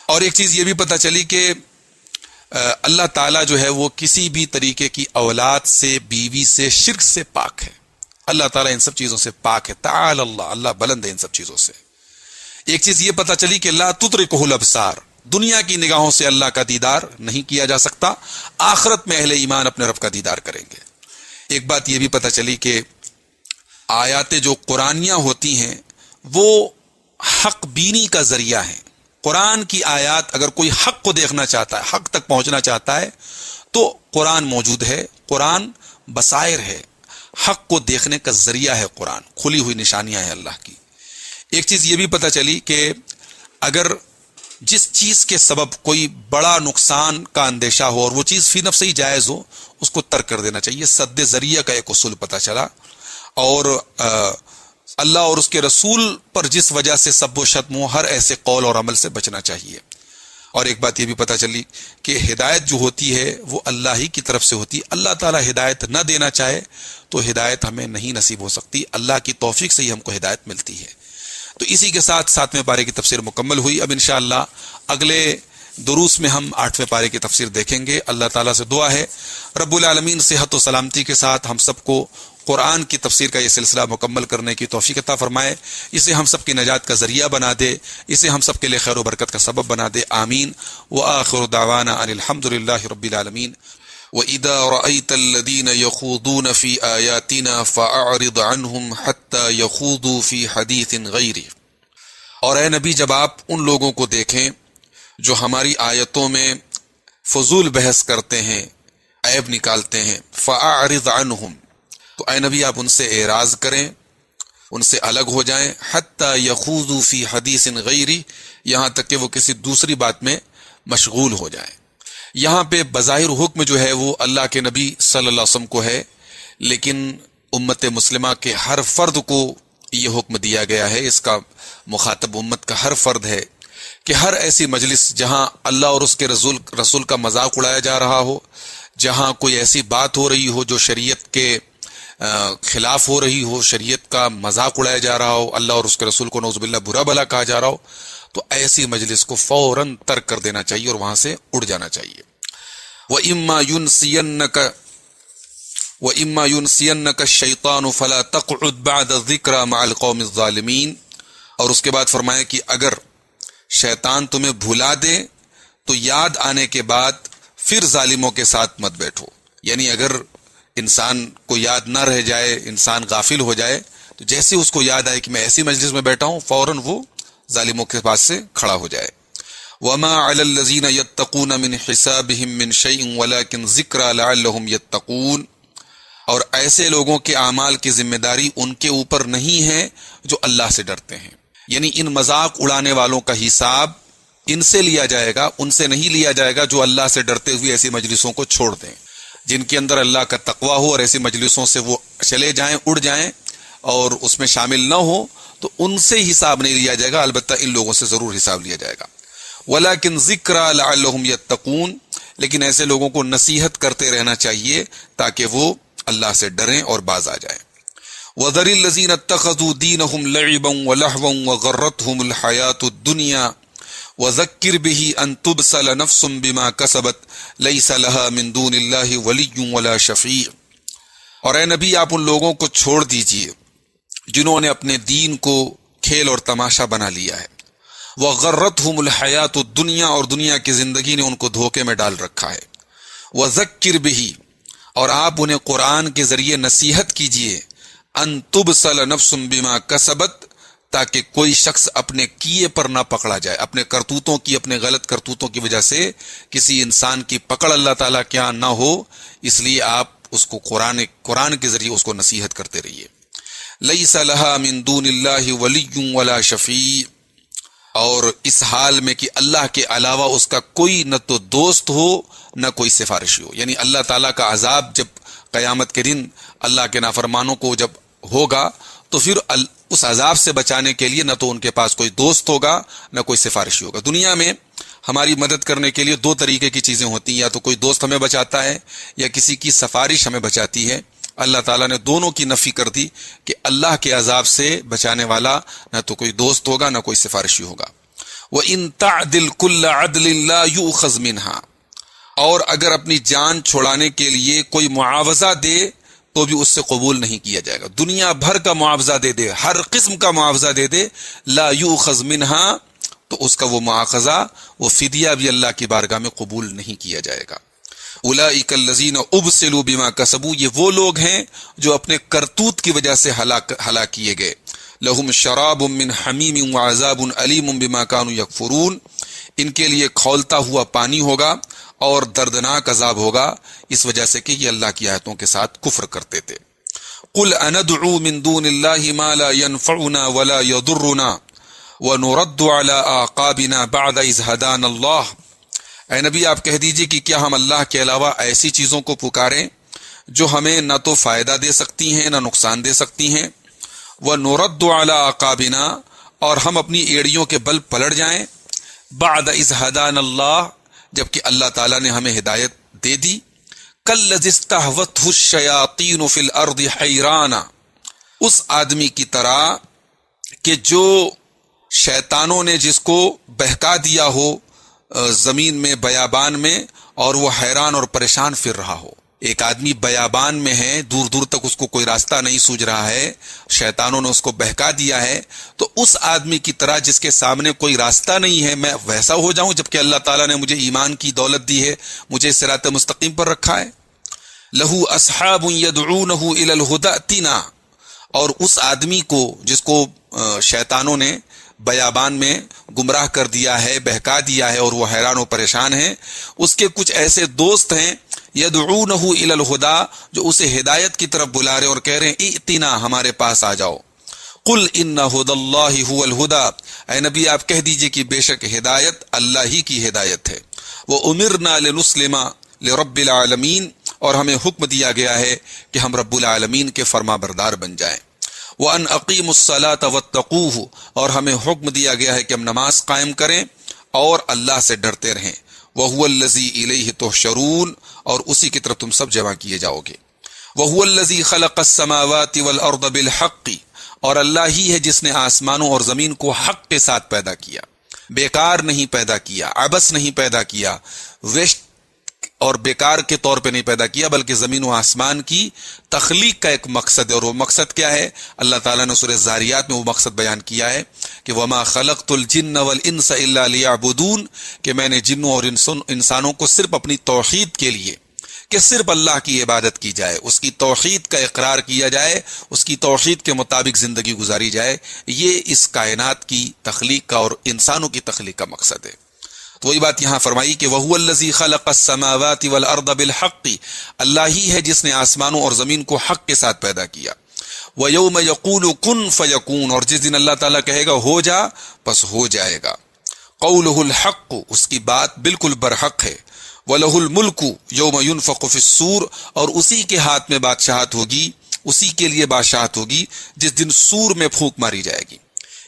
اور ایک چیز یہ بھی پتہ چلی کہ اللہ تعالیٰ جو ہے وہ کسی بھی طریقے کی اولاد سے، بیوی سے، شرک سے پاک ہے. اللہ تعالیٰ ان سب چیزوں سے پاک ہے. تعالی اللہ، اللہ بلند ہے ان سب چیزوں سے. ایک چیز یہ پتہ چلی کہ لا تدرکہ الابصار، دنیا کی نگاہوں سے اللہ کا دیدار نہیں کیا جا سکتا. آخرت میں اہل ایمان اپنے رب کا دیدار کریں گے. ایک بات یہ بھی پتہ چلی کہ آیات جو قرآنیہ ہوتی ہیں وہ حق بینی کا ذریعہ ہیں. قرآن کی آیات اگر کوئی حق کو دیکھنا چاہتا ہے، حق تک پہنچنا چاہتا ہے تو قرآن موجود ہے. قرآن بصائر ہے، حق کو دیکھنے کا ذریعہ ہے. قرآن کھلی ہوئی نشانیاں ہیں اللہ کی. ایک چیز یہ بھی پتہ چلی کہ اگر جس چیز کے سبب کوئی بڑا نقصان کا اندیشہ ہو اور وہ چیز فی نفس ہی جائز ہو، اس کو ترک کر دینا چاہیے. سد ذریعہ کا ایک اصول پتہ چلا. اور اللہ اور اس کے رسول پر جس وجہ سے سب و شتم ہو، ہر ایسے قول اور عمل سے بچنا چاہیے. اور ایک بات یہ بھی پتہ چلی کہ ہدایت جو ہوتی ہے وہ اللہ ہی کی طرف سے ہوتی ہے. اللہ تعالیٰ ہدایت نہ دینا چاہے تو ہدایت ہمیں نہیں نصیب ہو سکتی. اللہ کی توفیق سے ہی ہم کو ہدایت ملتی ہے. تو اسی کے ساتھ 7ویں پارے کی تفسیر مکمل ہوئی. اب انشاءاللہ اگلے دروس میں ہم 8ویں پارے کی تفسیر دیکھیں گے. اللہ تعالیٰ سے دعا ہے رب العالمین صحت و سلامتی کے ساتھ ہم سب کو قرآن کی تفسیر کا یہ سلسلہ مکمل کرنے کی توفیق عطا فرمائے. اسے ہم سب کی نجات کا ذریعہ بنا دے. اسے ہم سب کے لیے خیر و برکت کا سبب بنا دے. آمین. وآخر دعوانا ان الحمد للہ رب العالمین. وَإِذَا رَأَيْتَ الَّذِينَ يَخُوضُونَ فِي آيَاتِنَا فَأَعْرِضْ عَنْهُمْ حَتَّى يَخُوضُوا فِي حَدِيثٍ غَيْرِهِ. اور اے نبی جب آپ ان لوگوں کو دیکھیں جو ہماری آیتوں میں فضول بحث کرتے ہیں، عیب نکالتے ہیں، فَأَعْرِضْ عَنْهُمْ، تو اے نبی آپ ان سے اعراض کریں، ان سے الگ ہو جائیں. حَتَّى يَخُوضُوا فِي حَدِيثٍ غَيْرِهِ، یہاں تک کہ وہ کسی دوسری بات میں مشغول ہو جائیں. یہاں پہ بظاہر حکم جو ہے وہ اللہ کے نبی صلی اللہ علیہ وسلم کو ہے، لیکن امت مسلمہ کے ہر فرد کو یہ حکم دیا گیا ہے. اس کا مخاطب امت کا ہر فرد ہے کہ ہر ایسی مجلس جہاں اللہ اور اس کے رسول کا مذاق اڑایا جا رہا ہو، جہاں کوئی ایسی بات ہو رہی ہو جو شریعت کے خلاف ہو رہی ہو، شریعت کا مذاق اڑایا جا رہا ہو، اللہ اور اس کے رسول کو نعوذ باللہ برا بھلا کہا جا رہا ہو، تو ایسی مجلس کو فوراً ترک کر دینا چاہیے اور وہاں سے اڑ جانا چاہیے. وَإِمَّا يُنْسِيَنَّكَ الشَّيْطَانُ فَلَا تَقْعُدْ بَعْدَ الذِّكْرَى مَعَ الْقَوْمِ الظَّالِمِينَ. اور اس کے بعد فرمایا کہ اگر شیطان تمہیں بھلا دے تو یاد آنے کے بعد پھر ظالموں کے ساتھ مت بیٹھو. یعنی اگر انسان کو یاد نہ رہ جائے، انسان غافل ہو جائے، تو جیسے اس کو یاد آئے کہ میں ایسی مجلس میں بیٹھا ہوں، فوراً وہ ظالموں کے پاس سے کھڑا ہو جائے. وَمَا عَلَى الَّذِينَ يَتَّقُونَ مِنْ حِسَابِهِمْ مِنْ شَيْءٍ وَلَكِنْ ذِكْرَى لَعَلَّهُمْ يَتَّقُونَ. اور ایسے لوگوں کے اعمال کی ذمہ داری ان کے اوپر نہیں ہے جو اللہ سے ڈرتے ہیں. یعنی ان مذاق اڑانے والوں کا حساب ان سے لیا جائے گا، ان سے نہیں لیا جائے گا جو اللہ سے ڈرتے ہوئے ایسی مجلسوں کو چھوڑ دیں، جن کے اندر اللہ کا تقوی ہو اور ایسی مجلسوں سے وہ چلے جائیں، اڑ جائیں اور اس میں شامل نہ ہو، تو ان سے حساب نہیں لیا جائے گا. البتہ ان لوگوں سے ضرور حساب لیا جائے گا. وَلَكِنْ ذِكْرَى لَعَلَّهُمْ يَتَّقُونَ. لیکن ایسے لوگوں کو نصیحت کرتے رہنا چاہیے تاکہ وہ اللہ سے ڈریں اور باز آ جائیں. وَذَرِ الَّذِينَ اتَّخَذُوا دِينَهُمْ لَعِبًا وَلَهْوًا وَغَرَّتْهُمُ الْحَيَاةُ الدُّنْيَا وَذَكِّرْ بِهِ أَن تُبْسَلَ نَفْسٌ بِمَا كَسَبَتْ لَيْسَ لَهَا مِن دُونِ اللَّهِ وَلِيٌّ وَلَا شَفِيعٌ. اور اے نبی آپ ان لوگوں کو چھوڑ دیجئے جنہوں نے اپنے دین کو کھیل اور تماشا بنا لیا ہے. وَغَرَّتْهُمُ الْحَيَاةُ الدُّنْيَا، اور دنیا کی زندگی نے ان کو دھوکے میں ڈال رکھا ہے. وَذَكِّرْ بِهِ، اور آپ انہیں قرآن کے ذریعے نصیحت کیجئے. ان تبصل نفس بما کسبت، تاکہ کوئی شخص اپنے کیے پر نہ پکڑا جائے، اپنے کرتوتوں کی، اپنے غلط کرتوتوں کی وجہ سے کسی انسان کی پکڑ اللہ تعالیٰ کے یہاں نہ ہو. اس لیے آپ اس کو قرآن کے ذریعے اس کو نصیحت کرتے رہیے. لیس لہا من دون اللہ ولی ولا شفیع، اور اس حال میں کہ اللہ کے علاوہ اس کا کوئی نہ تو دوست ہو نہ کوئی سفارشی ہو. یعنی اللہ تعالیٰ کا عذاب جب قیامت کے دن اللہ کے نافرمانوں کو جب ہوگا تو پھر اس عذاب سے بچانے کے لیے نہ تو ان کے پاس کوئی دوست ہوگا نہ کوئی سفارشی ہوگا. دنیا میں ہماری مدد کرنے کے لیے دو طریقے کی چیزیں ہوتی ہیں، یا تو کوئی دوست ہمیں بچاتا ہے یا کسی کی سفارش ہمیں بچاتی ہے. اللہ تعالیٰ نے دونوں کی نفی کر دی کہ اللہ کے عذاب سے بچانے والا نہ تو کوئی دوست ہوگا نہ کوئی سفارشی ہوگا. وَإِن تَعْدِلْ كُلَّ عَدْلٍ لَا يُؤْخَذْ مِنْهَا، اور اگر اپنی جان چھڑانے کے لیے کوئی معاوضہ دے تو بھی اس سے قبول نہیں کیا جائے گا. دنیا بھر کا معاوضہ دے دے، ہر قسم کا معاوضہ دے دے، لا یؤخذ منہا، تو اس کا وہ مواخذہ، وہ فدیہ بھی اللہ کی بارگاہ میں قبول نہیں کیا جائے گا. اولئک الذین ابسلوا بما کسبوا، یہ وہ لوگ ہیں جو اپنے کرتوت کی وجہ سے ہلاک کیے گئے. لہم شراب من حمیم وعذاب علیم بما كانوا یکفرون، ان کے لیے کھولتا ہوا پانی ہوگا اور دردناک عذاب ہوگا اس وجہ سے کہ یہ اللہ کی آیتوں کے ساتھ کفر کرتے تھے. قل اندعو من دون اللہ ما لا ينفعنا ولا يضرنا ونرد على اعقابنا بعد اذ هدانا اللہ. اے نبی آپ کہہ دیجئے کہ کیا ہم اللہ کے علاوہ ایسی چیزوں کو پکاریں جو ہمیں نہ تو فائدہ دے سکتی ہیں نہ نقصان دے سکتی ہیں. وَنُرَدُّ عَلَىٰ أَعْقَابِنَا، اور ہم اپنی ایڑیوں کے بل پلٹ جائیں. بعد اذ ہدانا اللہ، جبکہ اللہ تعالیٰ نے ہمیں ہدایت دے دی. کالذی استہوتہ الشیاطین فی الارض حیرانا، اس آدمی کی طرح کہ جو شیطانوں نے جس کو بہکا دیا ہو زمین میں، بیابان میں، اور وہ حیران اور پریشان پھر رہا ہو. ایک آدمی بیابان میں ہے، دور دور تک اس کو کوئی راستہ نہیں سوجھ رہا ہے، شیطانوں نے اس کو بہکا دیا ہے، تو اس آدمی کی طرح جس کے سامنے کوئی راستہ نہیں ہے، میں ویسا ہو جاؤں جبکہ اللہ تعالیٰ نے مجھے ایمان کی دولت دی ہے، مجھے صراط مستقیم پر رکھا ہے. لہو اصحاب یدعونہ الی الہدی ائتنا، اور اس آدمی کو جس کو شیطانوں نے بیابان میں گمراہ کر دیا ہے، بہکا دیا ہے، اور وہ حیران و پریشان ہیں، اس کے کچھ ایسے دوست ہیں یدعونہ الی الہدی، جو اسے ہدایت کی طرف بلا رہے اور کہہ رہے ہیں ائتنا، ہمارے پاس آ جاؤ. قل ان ھدی اللہ ھو الھدی، اے نبی آپ کہہ دیجئے کہ بے شک ہدایت اللہ ہی کی ہدایت ہے. وامرنا لنسلم لرب العالمین، اور ہمیں حکم دیا گیا ہے کہ ہم رب العالمین کے فرما بردار بن جائیں. وَأَنْ أَقِيمُوا الصَّلَاةَ وَاتَّقُوهُ، اور ہمیں حکم دیا گیا ہے کہ ہم نماز قائم کریں اور اللہ سے ڈرتے رہیں. وَهُوَ الَّذِي إِلَيْهِ تُحْشَرُونَ، اور اسی کی طرف تم سب جمع کیے جاؤ گے. وَهُوَ الَّذِي خَلَقَ السَّمَاوَاتِ وَالْأَرْضَ بِالْحَقِّ، اور اللہ ہی ہے جس نے آسمانوں اور زمین کو حق کے ساتھ پیدا کیا، بیکار نہیں پیدا کیا، عبث نہیں پیدا کیا، ویسٹ اور بیکار کے طور پہ نہیں پیدا کیا، بلکہ زمین و آسمان کی تخلیق کا ایک مقصد ہے. اور وہ مقصد کیا ہے؟ اللہ تعالیٰ نے سورہ زاریات میں وہ مقصد بیان کیا ہے کہ وَمَا خَلَقْتُ الْجِنَّ وَالْإِنسَ إِلَّا لِيَعْبُدُونَ، کہ میں نے جنوں اور انسانوں کو صرف اپنی توحید کے لیے، کہ صرف اللہ کی عبادت کی جائے، اس کی توحید کا اقرار کیا جائے، اس کی توحید کے مطابق زندگی گزاری جائے، یہ اس کائنات کی تخلیق کا اور انسانوں کی تخلیق کا مقصد ہے. تو وہی بات یہاں فرمائی کہ وَهُوَ الَّذِي خَلَقَ السَّمَاوَاتِ وَالْأَرْضَ بِالْحَقِّ، اللہ ہی ہے جس نے آسمانوں اور زمین کو حق کے ساتھ پیدا کیا. وَيَوْمَ يَقُولُ كُن فَيَكُونُ، اور جس دن اللہ تعالیٰ کہے گا ہو جا، بس ہو جائے گا. قَوْلُهُ الْحَقُّ، اس کی بات بالکل برحق ہے. وَلَهُ الْمُلْكُ يَوْمَ يُنفَخُ فِي الصُّورِ، اور اسی کے ہاتھ میں بادشاہت ہوگی، اسی کے لیے بادشاہت ہوگی جس دن سور میں پھونک ماری جائے گی.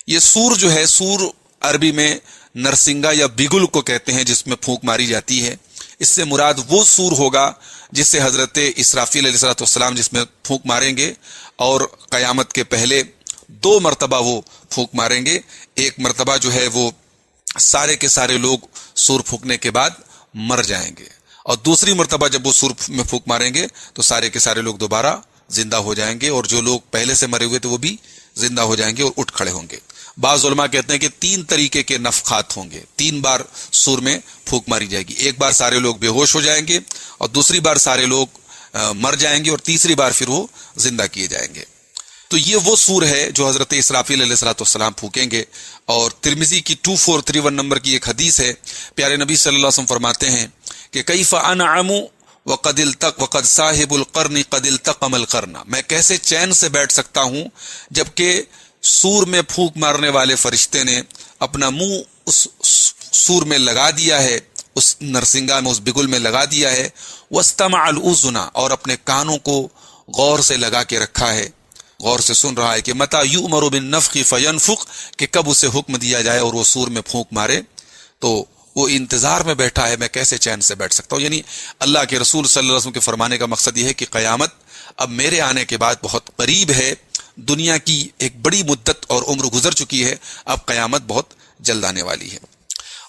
یہ سور جو ہے، سور عربی میں نرسنگا یا بگل کو کہتے ہیں، جس میں پھونک ماری جاتی ہے. اس سے مراد وہ سور ہوگا جس سے حضرت اسرافیل علیہ السلام جس میں پھونک ماریں گے، اور قیامت کے پہلے 2 مرتبہ وہ پھونک ماریں گے. ایک مرتبہ جو ہے وہ سارے کے سارے لوگ سور پھونکنے کے بعد مر جائیں گے، اور دوسری مرتبہ جب وہ سور میں پھونک ماریں گے تو سارے کے سارے لوگ دوبارہ زندہ ہو جائیں گے، اور جو لوگ پہلے سے مرے ہوئے تھے وہ بھی زندہ ہو جائیں گے اور اٹھ کھڑے ہوں گے. بعض علماء کہتے ہیں کہ 3 طریقے کے نفخات ہوں گے، 3 بار سور میں پھونک ماری جائے گی. ایک بار سارے لوگ بے ہوش ہو جائیں گے، اور دوسری بار سارے لوگ مر جائیں گے، اور تیسری بار پھر وہ زندہ کیے جائیں گے. تو یہ وہ سور ہے جو حضرت اسرافیل علیہ السلام پھونکیں گے. اور ترمذی کی 2431 نمبر کی ایک حدیث ہے، پیارے نبی صلی اللہ علیہ وسلم فرماتے ہیں کہ کیف انعم وقد صاحب القرن قد التقم القرن، میں کیسے چین سے بیٹھ سکتا ہوں جبکہ سور میں پھونک مارنے والے فرشتے نے اپنا منہ اس سور میں لگا دیا ہے، اس نرسنگا میں، اس بگل میں لگا دیا ہے. واستمع الاذن، اور اپنے کانوں کو غور سے لگا کے رکھا ہے، غور سے سن رہا ہے کہ متى یؤمر بالنفخ فینفخ، کہ کب اسے حکم دیا جائے اور وہ سور میں پھونک مارے. تو وہ انتظار میں بیٹھا ہے، میں کیسے چین سے بیٹھ سکتا ہوں. یعنی اللہ کے رسول صلی اللہ علیہ وسلم کے فرمانے کا مقصد یہ ہے کہ قیامت اب میرے آنے کے بعد بہت قریب ہے، دنیا کی ایک بڑی مدت اور عمر گزر چکی ہے، اب قیامت بہت جلد آنے والی ہے.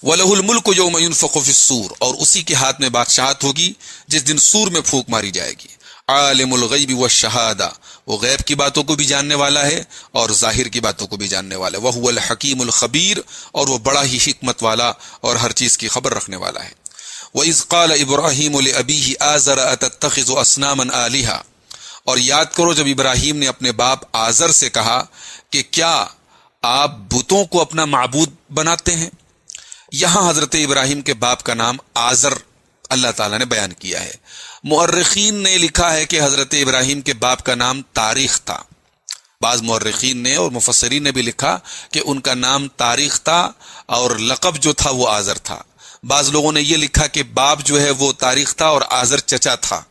وَلَهُ الْمُلْكُ يَوْمَ يُنفَخُ فِي الصُّورِ، اور اسی کے ہاتھ میں بادشاہت ہوگی جس دن سور میں پھونک ماری جائے گی. عالم الغیب والشہادہ، وہ غیب کی باتوں کو بھی جاننے والا ہے اور ظاہر کی باتوں کو بھی جاننے والا ہے. وَهُوَ الْحَكِيمُ الْخَبِيرُ، اور وہ بڑا ہی حکمت والا اور ہر چیز کی خبر رکھنے والا ہے. وَإِذْ قَالَ إِبْرَاهِيمُ لِأَبِيهِ آزَرَ أَتَتَّخِذُ أَصْنَامًا آلِهَةً، اور یاد کرو جب ابراہیم نے اپنے باپ آزر سے کہا کہ کیا آپ بتوں کو اپنا معبود بناتے ہیں. یہاں حضرت ابراہیم کے باپ کا نام آزر اللہ تعالیٰ نے بیان کیا ہے. مؤرخین نے لکھا ہے کہ حضرت ابراہیم کے باپ کا نام تاریخ تھا. بعض مؤرخین نے اور مفسرین نے بھی لکھا کہ ان کا نام تاریخ تھا اور لقب جو تھا وہ آزر تھا. بعض لوگوں نے یہ لکھا کہ باپ جو ہے وہ تاریخ تھا اور آزر چچا تھا.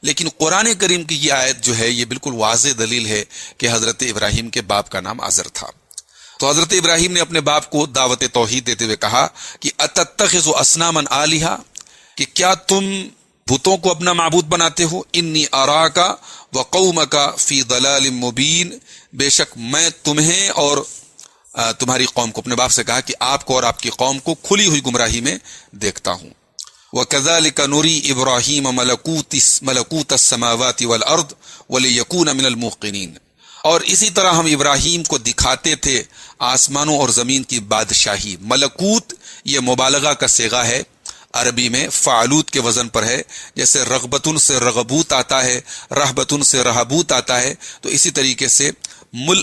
لیکن قرآن کریم کی یہ آیت جو ہے یہ بالکل واضح دلیل ہے کہ حضرت ابراہیم کے باپ کا نام آزر تھا. تو حضرت ابراہیم نے اپنے باپ کو دعوت توحید دیتے ہوئے کہا کہ اتتخذ اصناما آلہہ، کہ کیا تم بتوں کو اپنا معبود بناتے ہو؟ انی اراک وقومک فی ضلال مبین، بے شک میں تمہیں اور تمہاری قوم کو، اپنے باپ سے کہا کہ آپ کو اور آپ کی قوم کو کھلی ہوئی گمراہی میں دیکھتا ہوں۔ وَكَذَلِكَ نُرِي إِبْرَاهِيمَ مَلَكُوتَ السَّمَاوَاتِ وَالْأَرْضِ وَلِيَكُونَ مِنَ الْمُوقِنِينَ، اور اسی طرح ہم ابراہیم کو دکھاتے تھے آسمانوں اور زمین کی بادشاہی۔ ملکوت یہ مبالغہ کا صیغہ ہے، عربی میں فعلوت کے وزن پر ہے، جیسے رغبتن سے رغبوت آتا ہے، رہبتن سے رہبوت آتا ہے، تو اسی طریقے سے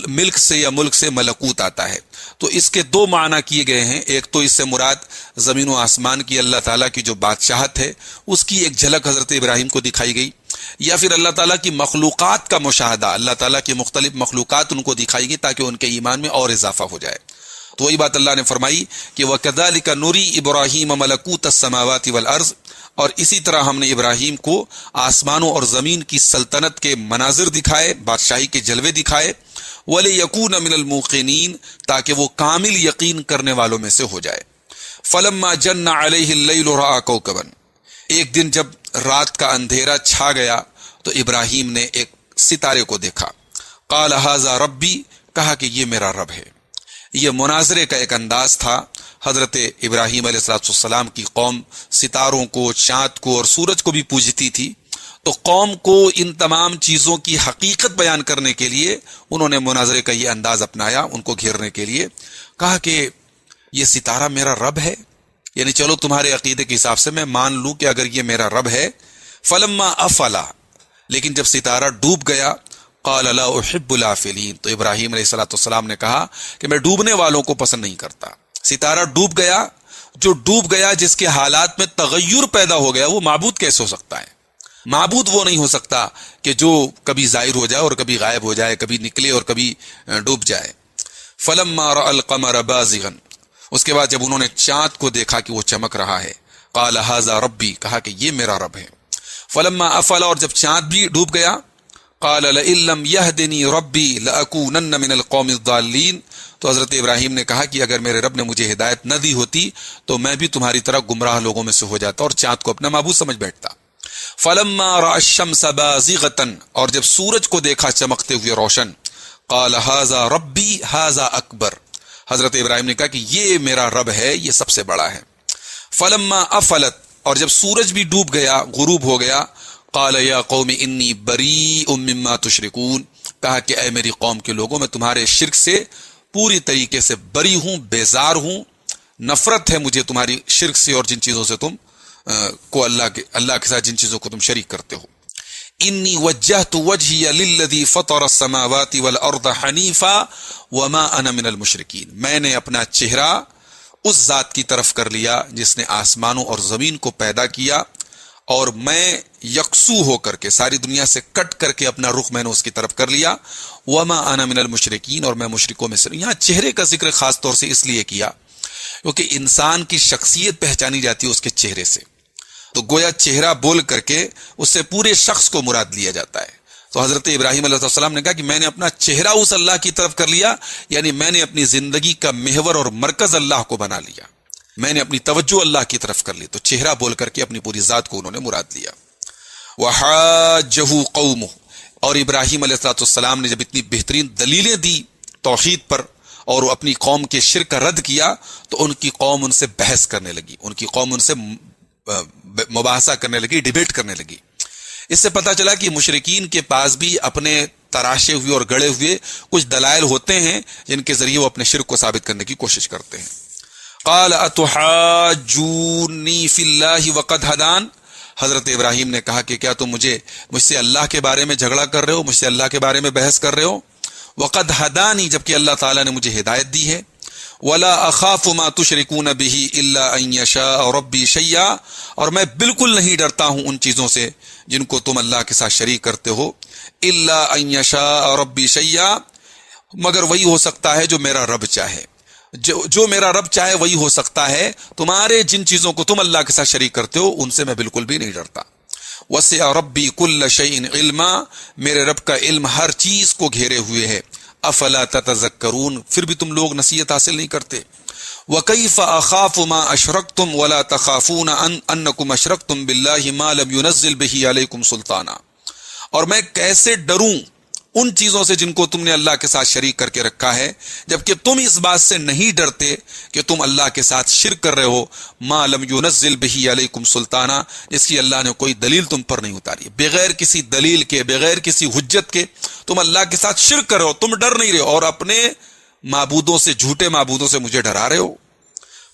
ملک سے یا ملک سے ملکوت آتا ہے۔ تو اس کے دو معنی کیے گئے ہیں، ایک تو اس سے مراد زمین و آسمان کی اللہ تعالیٰ کی جو بادشاہت ہے اس کی ایک جھلک حضرت ابراہیم کو دکھائی گئی، یا پھر اللہ تعالیٰ کی مخلوقات کا مشاہدہ، اللہ تعالیٰ کی مختلف مخلوقات ان کو دکھائی گئی تاکہ ان کے ایمان میں اور اضافہ ہو جائے۔ تو وہی بات اللہ نے فرمائی کہ وَكَذَلِكَ نُرِي إِبْرَاهِيمَ مَلَكُوتَ السَّمَاوَاتِ وَالْأَرْضِ، اور اسی طرح ہم نے ابراہیم کو آسمانوں اور زمین کی سلطنت کے مناظر دکھائے، بادشاہی کے جلوے دکھائے، وَلِيَكُونَ مِنَ الْمُوقِنِينَ، تاکہ وہ کامل یقین کرنے والوں میں سے ہو جائے۔ فَلَمَّا جَنَّ عَلَيْهِ اللَّيْلُ رَأَىٰ كَوْكَبًا، ایک دن جب رات کا اندھیرا چھا گیا تو ابراہیم نے ایک ستارے کو دیکھا۔ قَالَ هَٰذَا رَبِّي، کہا کہ یہ میرا رب ہے۔ یہ مناظرے کا ایک انداز تھا۔ حضرت ابراہیم علیہ السلام کی قوم ستاروں کو، چاند کو اور سورج کو بھی پوجتی تھی، تو قوم کو ان تمام چیزوں کی حقیقت بیان کرنے کے لیے انہوں نے مناظرے کا یہ انداز اپنایا، ان کو گھیرنے کے لیے کہا کہ یہ ستارہ میرا رب ہے، یعنی چلو تمہارے عقیدے کے حساب سے میں مان لوں کہ اگر یہ میرا رب ہے۔ فلما افلا، لیکن جب ستارہ ڈوب گیا، قال لا احب الافلین، تو ابراہیم علیہ السلام نے کہا کہ میں ڈوبنے والوں کو پسند نہیں کرتا۔ ستارہ ڈوب گیا، جو ڈوب گیا، جس کے حالات میں تغیر پیدا ہو گیا، وہ معبود کیسے ہو سکتا ہے؟ معبود وہ نہیں ہو سکتا کہ جو کبھی ظاہر ہو جائے اور کبھی غائب ہو جائے، کبھی نکلے اور کبھی ڈوب جائے۔ فلما رأى القمر بازغا، اس کے بعد جب انہوں نے چاند کو دیکھا کہ وہ چمک رہا ہے، قال هذا ربی، کہا کہ یہ میرا رب ہے۔ فلما افل، اور جب چاند بھی ڈوب گیا، قال لئن لم يهدني ربي لأكونن من القوم الضالين، تو حضرت ابراہیم نے کہا کہ اگر میرے رب نے مجھے ہدایت نہ دی ہوتی تو میں بھی تمہاری طرح گمراہ لوگوں میں سے ہو جاتا اور چاند کو اپنا معبود سمجھ بیٹھتا۔ فلما رأى الشمس بازغة، اور جب سورج کو دیکھا چمکتے ہوئے روشن، قال هذا ربي هذا اکبر، حضرت ابراہیم نے کہا کہ یہ میرا رب ہے، یہ سب سے بڑا ہے۔ فلما افلت، اور جب سورج بھی ڈوب گیا، غروب ہو گیا، قال یا قوم انی بریء مما تشرکون، کہا کہ اے میری قوم کے لوگوں، میں تمہارے شرک سے پوری طریقے سے بری ہوں، بیزار ہوں، نفرت ہے مجھے تمہاری شرک سے اور جن چیزوں سے تم کو اللہ کے ساتھ جن چیزوں کو تم شریک کرتے ہو۔ انی وجہت وجہی للذی فطر السماوات والارض حنیفا وما انا من المشرکین، میں نے اپنا چہرہ اس ذات کی طرف کر لیا جس نے آسمانوں اور زمین کو پیدا کیا، اور میں یکسو ہو کر کے ساری دنیا سے کٹ کر کے اپنا رخ میں نے اس کی طرف کر لیا، وما انا من المشرکین، اور میں مشرکوں میں سے۔ یہاں چہرے کا ذکر خاص طور سے اس لیے کیا کیونکہ انسان کی شخصیت پہچانی جاتی ہے اس کے چہرے سے، تو گویا چہرہ بول کر کے اس سے پورے شخص کو مراد لیا جاتا ہے۔ تو حضرت ابراہیم علیہ السلام نے کہا کہ میں نے اپنا چہرہ اس اللہ کی طرف کر لیا، یعنی میں نے اپنی زندگی کا محور اور مرکز اللہ کو بنا لیا، میں نے اپنی توجہ اللہ کی طرف کر لی، تو چہرہ بول کر کے اپنی پوری ذات کو انہوں نے مراد لیا۔ وحاجہ قومہ، اور ابراہیم علیہ السلام نے جب اتنی بہترین دلیلیں دی توحید پر اور وہ اپنی قوم کے شرک کا رد کیا، تو ان کی قوم ان سے بحث کرنے لگی، ان کی قوم ان سے مباحثہ کرنے لگی، ڈیبیٹ کرنے لگی۔ اس سے پتہ چلا کہ مشرکین کے پاس بھی اپنے تراشے ہوئے اور گڑے ہوئے کچھ دلائل ہوتے ہیں جن کے ذریعے وہ اپنے شرک کو ثابت کرنے کی کوشش کرتے ہیں۔ قال اتحاجونی فی اللہ وقد ہدان، حضرت ابراہیم نے کہا کہ کیا تم مجھ سے اللہ کے بارے میں جھگڑا کر رہے ہو، مجھ سے اللہ کے بارے میں بحث کر رہے ہو؟ وقد ہدانی، جبکہ اللہ تعالیٰ نے مجھے ہدایت دی ہے۔ ولا اخاف ما تشركون به الا ان يشاء ربي شيئا، اور میں بالکل نہیں ڈرتا ہوں ان چیزوں سے جن کو تم اللہ کے ساتھ شریک کرتے ہو، الا ان يشاء ربي شيئا، مگر وہی ہو سکتا ہے جو میرا رب چاہے، جو میرا رب چاہے وہی ہو سکتا ہے، تمہارے جن چیزوں کو تم اللہ کے ساتھ شریک کرتے ہو ان سے میں بالکل بھی نہیں ڈرتا۔ وسع ربی کل شیء علما، میرے رب کا علم ہر چیز کو گھیرے ہوئے ہے۔ افلا تتذکرون، پھر بھی تم لوگ نصیحت حاصل نہیں کرتے. وَكَيْفَ أَخَافُ مَا أَشْرَكْتُمْ وَلَا تَخَافُونَ أَنَّكُمْ أَشْرَكْتُمْ بِاللَّهِ مَا لَمْ يُنَزِّلْ بِهِ عَلَيْكُمْ سُلْطَانًا، اور میں کیسے ڈروں ان چیزوں سے جن کو تم نے اللہ کے ساتھ شریک کر کے رکھا ہے، جبکہ تم اس بات سے نہیں ڈرتے کہ تم اللہ کے ساتھ شرک کر رہے ہو. ما لم ينزل به علیکم سلطانہ، اس کی اللہ نے کوئی دلیل تم پر نہیں اتاری. بغیر کسی دلیل کے، بغیر کسی حجت کے تم اللہ کے ساتھ شرک کر رہے ہو، تم ڈر نہیں رہے ہو، اور اپنے معبودوں سے، جھوٹے معبودوں سے مجھے ڈرا رہے ہو.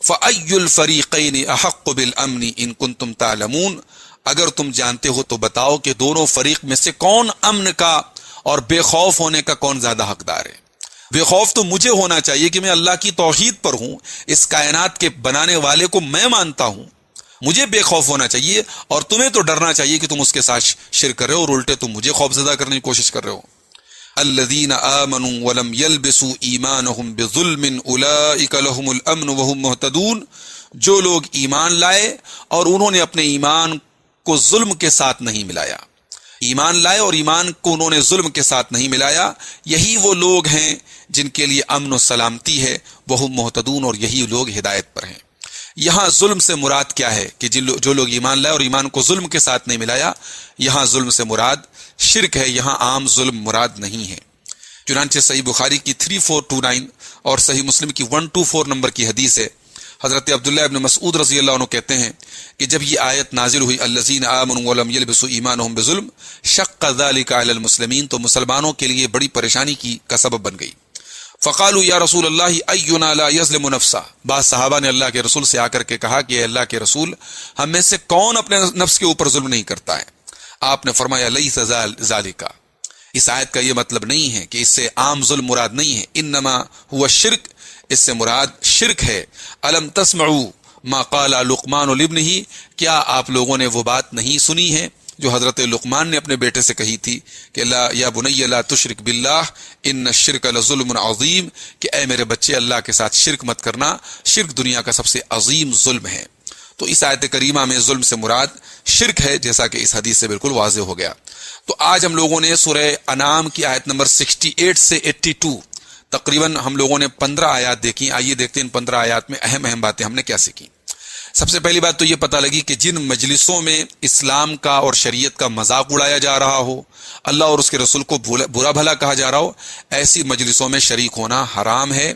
فَأَيُّ الْفَرِيقَيْنِ أَحَقُّ بِالْأَمْنِ إِن كُنتُمْ تَعْلَمُونَ، اگر تم جانتے ہو تو بتاؤ کہ دونوں فریق میں سے کون امن کا اور بے خوف ہونے کا کون زیادہ حقدار ہے. بے خوف تو مجھے ہونا چاہیے کہ میں اللہ کی توحید پر ہوں، اس کائنات کے بنانے والے کو میں مانتا ہوں، مجھے بے خوف ہونا چاہیے، اور تمہیں تو ڈرنا چاہیے کہ تم اس کے ساتھ شرک کر رہے ہو اور الٹے تم مجھے خوف زدہ کرنے کی کوشش کر رہے ہو. الذین آمنوا ولم یلبسوا ایمانہم بظلم اولئک لہم الامن وہم مہتدون، جو لوگ ایمان لائے اور انہوں نے اپنے ایمان کو ظلم کے ساتھ نہیں ملایا، ایمان لائے اور ایمان کو انہوں نے ظلم کے ساتھ نہیں ملایا، یہی وہ لوگ ہیں جن کے لیے امن و سلامتی ہے، وہم مہتدون، اور یہی لوگ ہدایت پر ہیں. یہاں ظلم سے مراد کیا ہے کہ جو لوگ ایمان لائے اور ایمان کو ظلم کے ساتھ نہیں ملایا، یہاں ظلم سے مراد شرک ہے، یہاں عام ظلم مراد نہیں ہے. چنانچہ صحیح بخاری کی 3429 اور صحیح مسلم کی 124 نمبر کی حدیث ہے، حضرت عبداللہ ابن مسعود رضی اللہ عنہ کہتے ہیں کہ جب یہ آیت نازل ہوئی الذین آمنوا ولم یلبسوا ایمانہم بظلم شق ذلک علی المسلمین، تو مسلمانوں کے لیے بڑی پریشانی کا سبب بن گئی. فقالوا یا رسول اللہ اینا لا یظلم نفسہ، بعض صحابہ نے اللہ کے رسول سے آ کر کے کہا کہ اللہ کے رسول، ہم میں سے کون اپنے نفس کے اوپر ظلم نہیں کرتا ہے؟ آپ نے فرمایا لیس ذالک، اس آیت کا یہ مطلب نہیں ہے کہ اس سے عام ظلم مراد نہیں ہے، انما ہوا شرک، اس سے مراد شرک ہے. الم تسمعوا ما قال لقمان لابنہ، کیا آپ لوگوں نے وہ بات نہیں سنی ہے جو حضرت لقمان نے اپنے بیٹے سے کہی تھی کہ یا بنی لا تشرک باللہ ان الشرک لظلم عظیم، کہ اے میرے بچے اللہ کے ساتھ شرک مت کرنا، شرک دنیا کا سب سے عظیم ظلم ہے. تو اس آیت کریمہ میں ظلم سے مراد شرک ہے، جیسا کہ اس حدیث سے بالکل واضح ہو گیا. تو آج ہم لوگوں نے سورہ انعام کی آیت نمبر 68 سے 82 تقریباً ہم لوگوں نے 15 آیات دیکھی. آئیے دیکھتے ہیں ان 15 آیات میں اہم باتیں ہم نے کیا سیکھی. سب سے پہلی بات تو یہ پتہ لگی کہ جن مجلسوں میں اسلام کا اور شریعت کا مذاق اڑایا جا رہا ہو، اللہ اور اس کے رسول کو برا بھلا کہا جا رہا ہو، ایسی مجلسوں میں شریک ہونا حرام ہے.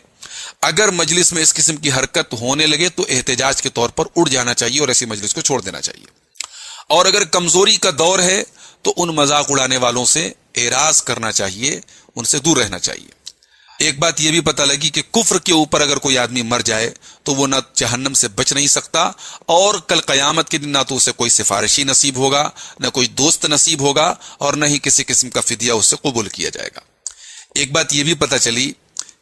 اگر مجلس میں اس قسم کی حرکت ہونے لگے تو احتجاج کے طور پر اڑ جانا چاہیے اور ایسی مجلس کو چھوڑ دینا چاہیے. اور اگر کمزوری کا دور ہے تو ان مذاق اڑانے والوں سے اعراض کرنا چاہیے، ان سے دور رہنا چاہیے. ایک بات یہ بھی پتہ لگی کہ کفر کے اوپر اگر کوئی آدمی مر جائے تو وہ نہ جہنم سے بچ نہیں سکتا، اور کل قیامت کے دن نہ تو اسے کوئی سفارشی نصیب ہوگا، نہ کوئی دوست نصیب ہوگا، اور نہ ہی کسی قسم کا فدیہ اس سے قبول کیا جائے گا. ایک بات یہ بھی پتہ چلی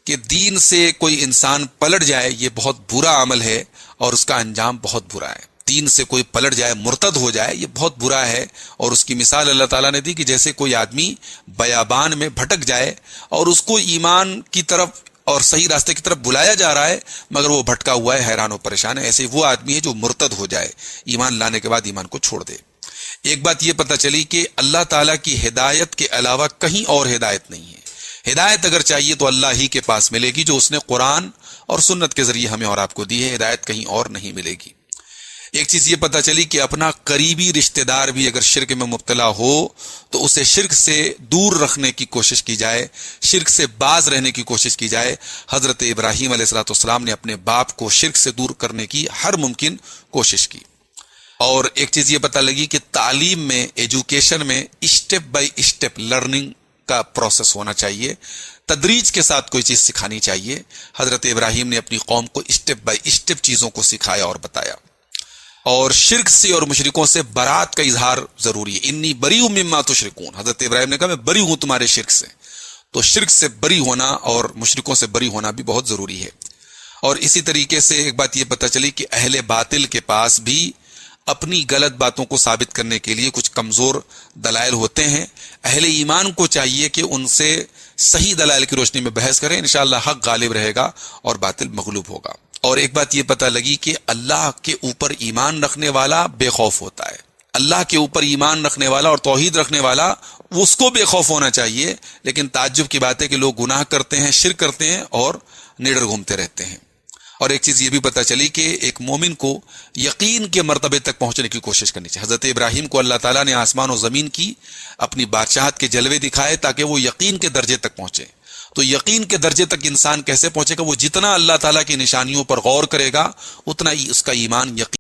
کہ دین سے کوئی انسان پلٹ جائے یہ بہت برا عمل ہے اور اس کا انجام بہت برا ہے. دین سے کوئی پلٹ جائے، مرتد ہو جائے، یہ بہت برا ہے. اور اس کی مثال اللہ تعالیٰ نے دی کہ جیسے کوئی آدمی بیابان میں بھٹک جائے اور اس کو ایمان کی طرف اور صحیح راستے کی طرف بلایا جا رہا ہے مگر وہ بھٹکا ہوا ہے، حیران و پریشان ہے، ایسے وہ آدمی ہے جو مرتد ہو جائے، ایمان لانے کے بعد ایمان کو چھوڑ دے. ایک بات یہ پتہ چلی کہ اللہ تعالیٰ کی ہدایت کے علاوہ کہیں اور ہدایت نہیں ہے. ہدایت اگر چاہیے تو اللہ ہی کے پاس ملے گی، جو اس نے قرآن اور سنت کے ذریعے ہمیں اور آپ کو دی ہے. ہدایت کہیں اور نہیں ملے گی. ایک چیز یہ پتہ چلی کہ اپنا قریبی رشتہ دار بھی اگر شرک میں مبتلا ہو تو اسے شرک سے دور رکھنے کی کوشش کی جائے، شرک سے باز رہنے کی کوشش کی جائے. حضرت ابراہیم علیہ السلام نے اپنے باپ کو شرک سے دور کرنے کی ہر ممکن کوشش کی. اور ایک چیز یہ پتہ لگی کہ تعلیم میں، ایجوکیشن میں اسٹیپ بائی اسٹیپ لرننگ کا پروسیس ہونا چاہیے، تدریج کے ساتھ کوئی چیز سکھانی چاہیے. حضرت ابراہیم نے اپنی قوم کو اسٹیپ بائی اسٹیپ چیزوں کو سکھایا اور بتایا. اور شرک سے اور مشرکوں سے برات کا اظہار ضروری ہے. انی بری مما تشرکون، حضرت ابراہیم نے کہا میں بری ہوں تمہارے شرک سے. تو شرک سے بری ہونا اور مشرکوں سے بری ہونا بھی بہت ضروری ہے. اور اسی طریقے سے ایک بات یہ پتہ چلی کہ اہل باطل کے پاس بھی اپنی غلط باتوں کو ثابت کرنے کے لیے کچھ کمزور دلائل ہوتے ہیں. اہل ایمان کو چاہیے کہ ان سے صحیح دلائل کی روشنی میں بحث کریں، انشاءاللہ حق غالب رہے گا اور باطل مغلوب ہوگا. اور ایک بات یہ پتہ لگی کہ اللہ کے اوپر ایمان رکھنے والا بے خوف ہوتا ہے. اللہ کے اوپر ایمان رکھنے والا اور توحید رکھنے والا اس کو بے خوف ہونا چاہیے. لیکن تعجب کی بات ہے کہ لوگ گناہ کرتے ہیں، شرک کرتے ہیں اور نڈر گھومتے رہتے ہیں. اور ایک چیز یہ بھی پتہ چلی کہ ایک مومن کو یقین کے مرتبے تک پہنچنے کی کوشش کرنی چاہیے. حضرت ابراہیم کو اللہ تعالیٰ نے آسمان و زمین کی اپنی بادشاہت کے جلوے دکھائے تاکہ وہ یقین کے درجے تک پہنچے. تو یقین کے درجے تک انسان کیسے پہنچے گا؟ وہ جتنا اللہ تعالیٰ کی نشانیوں پر غور کرے گا اتنا ہی اس کا ایمان یقین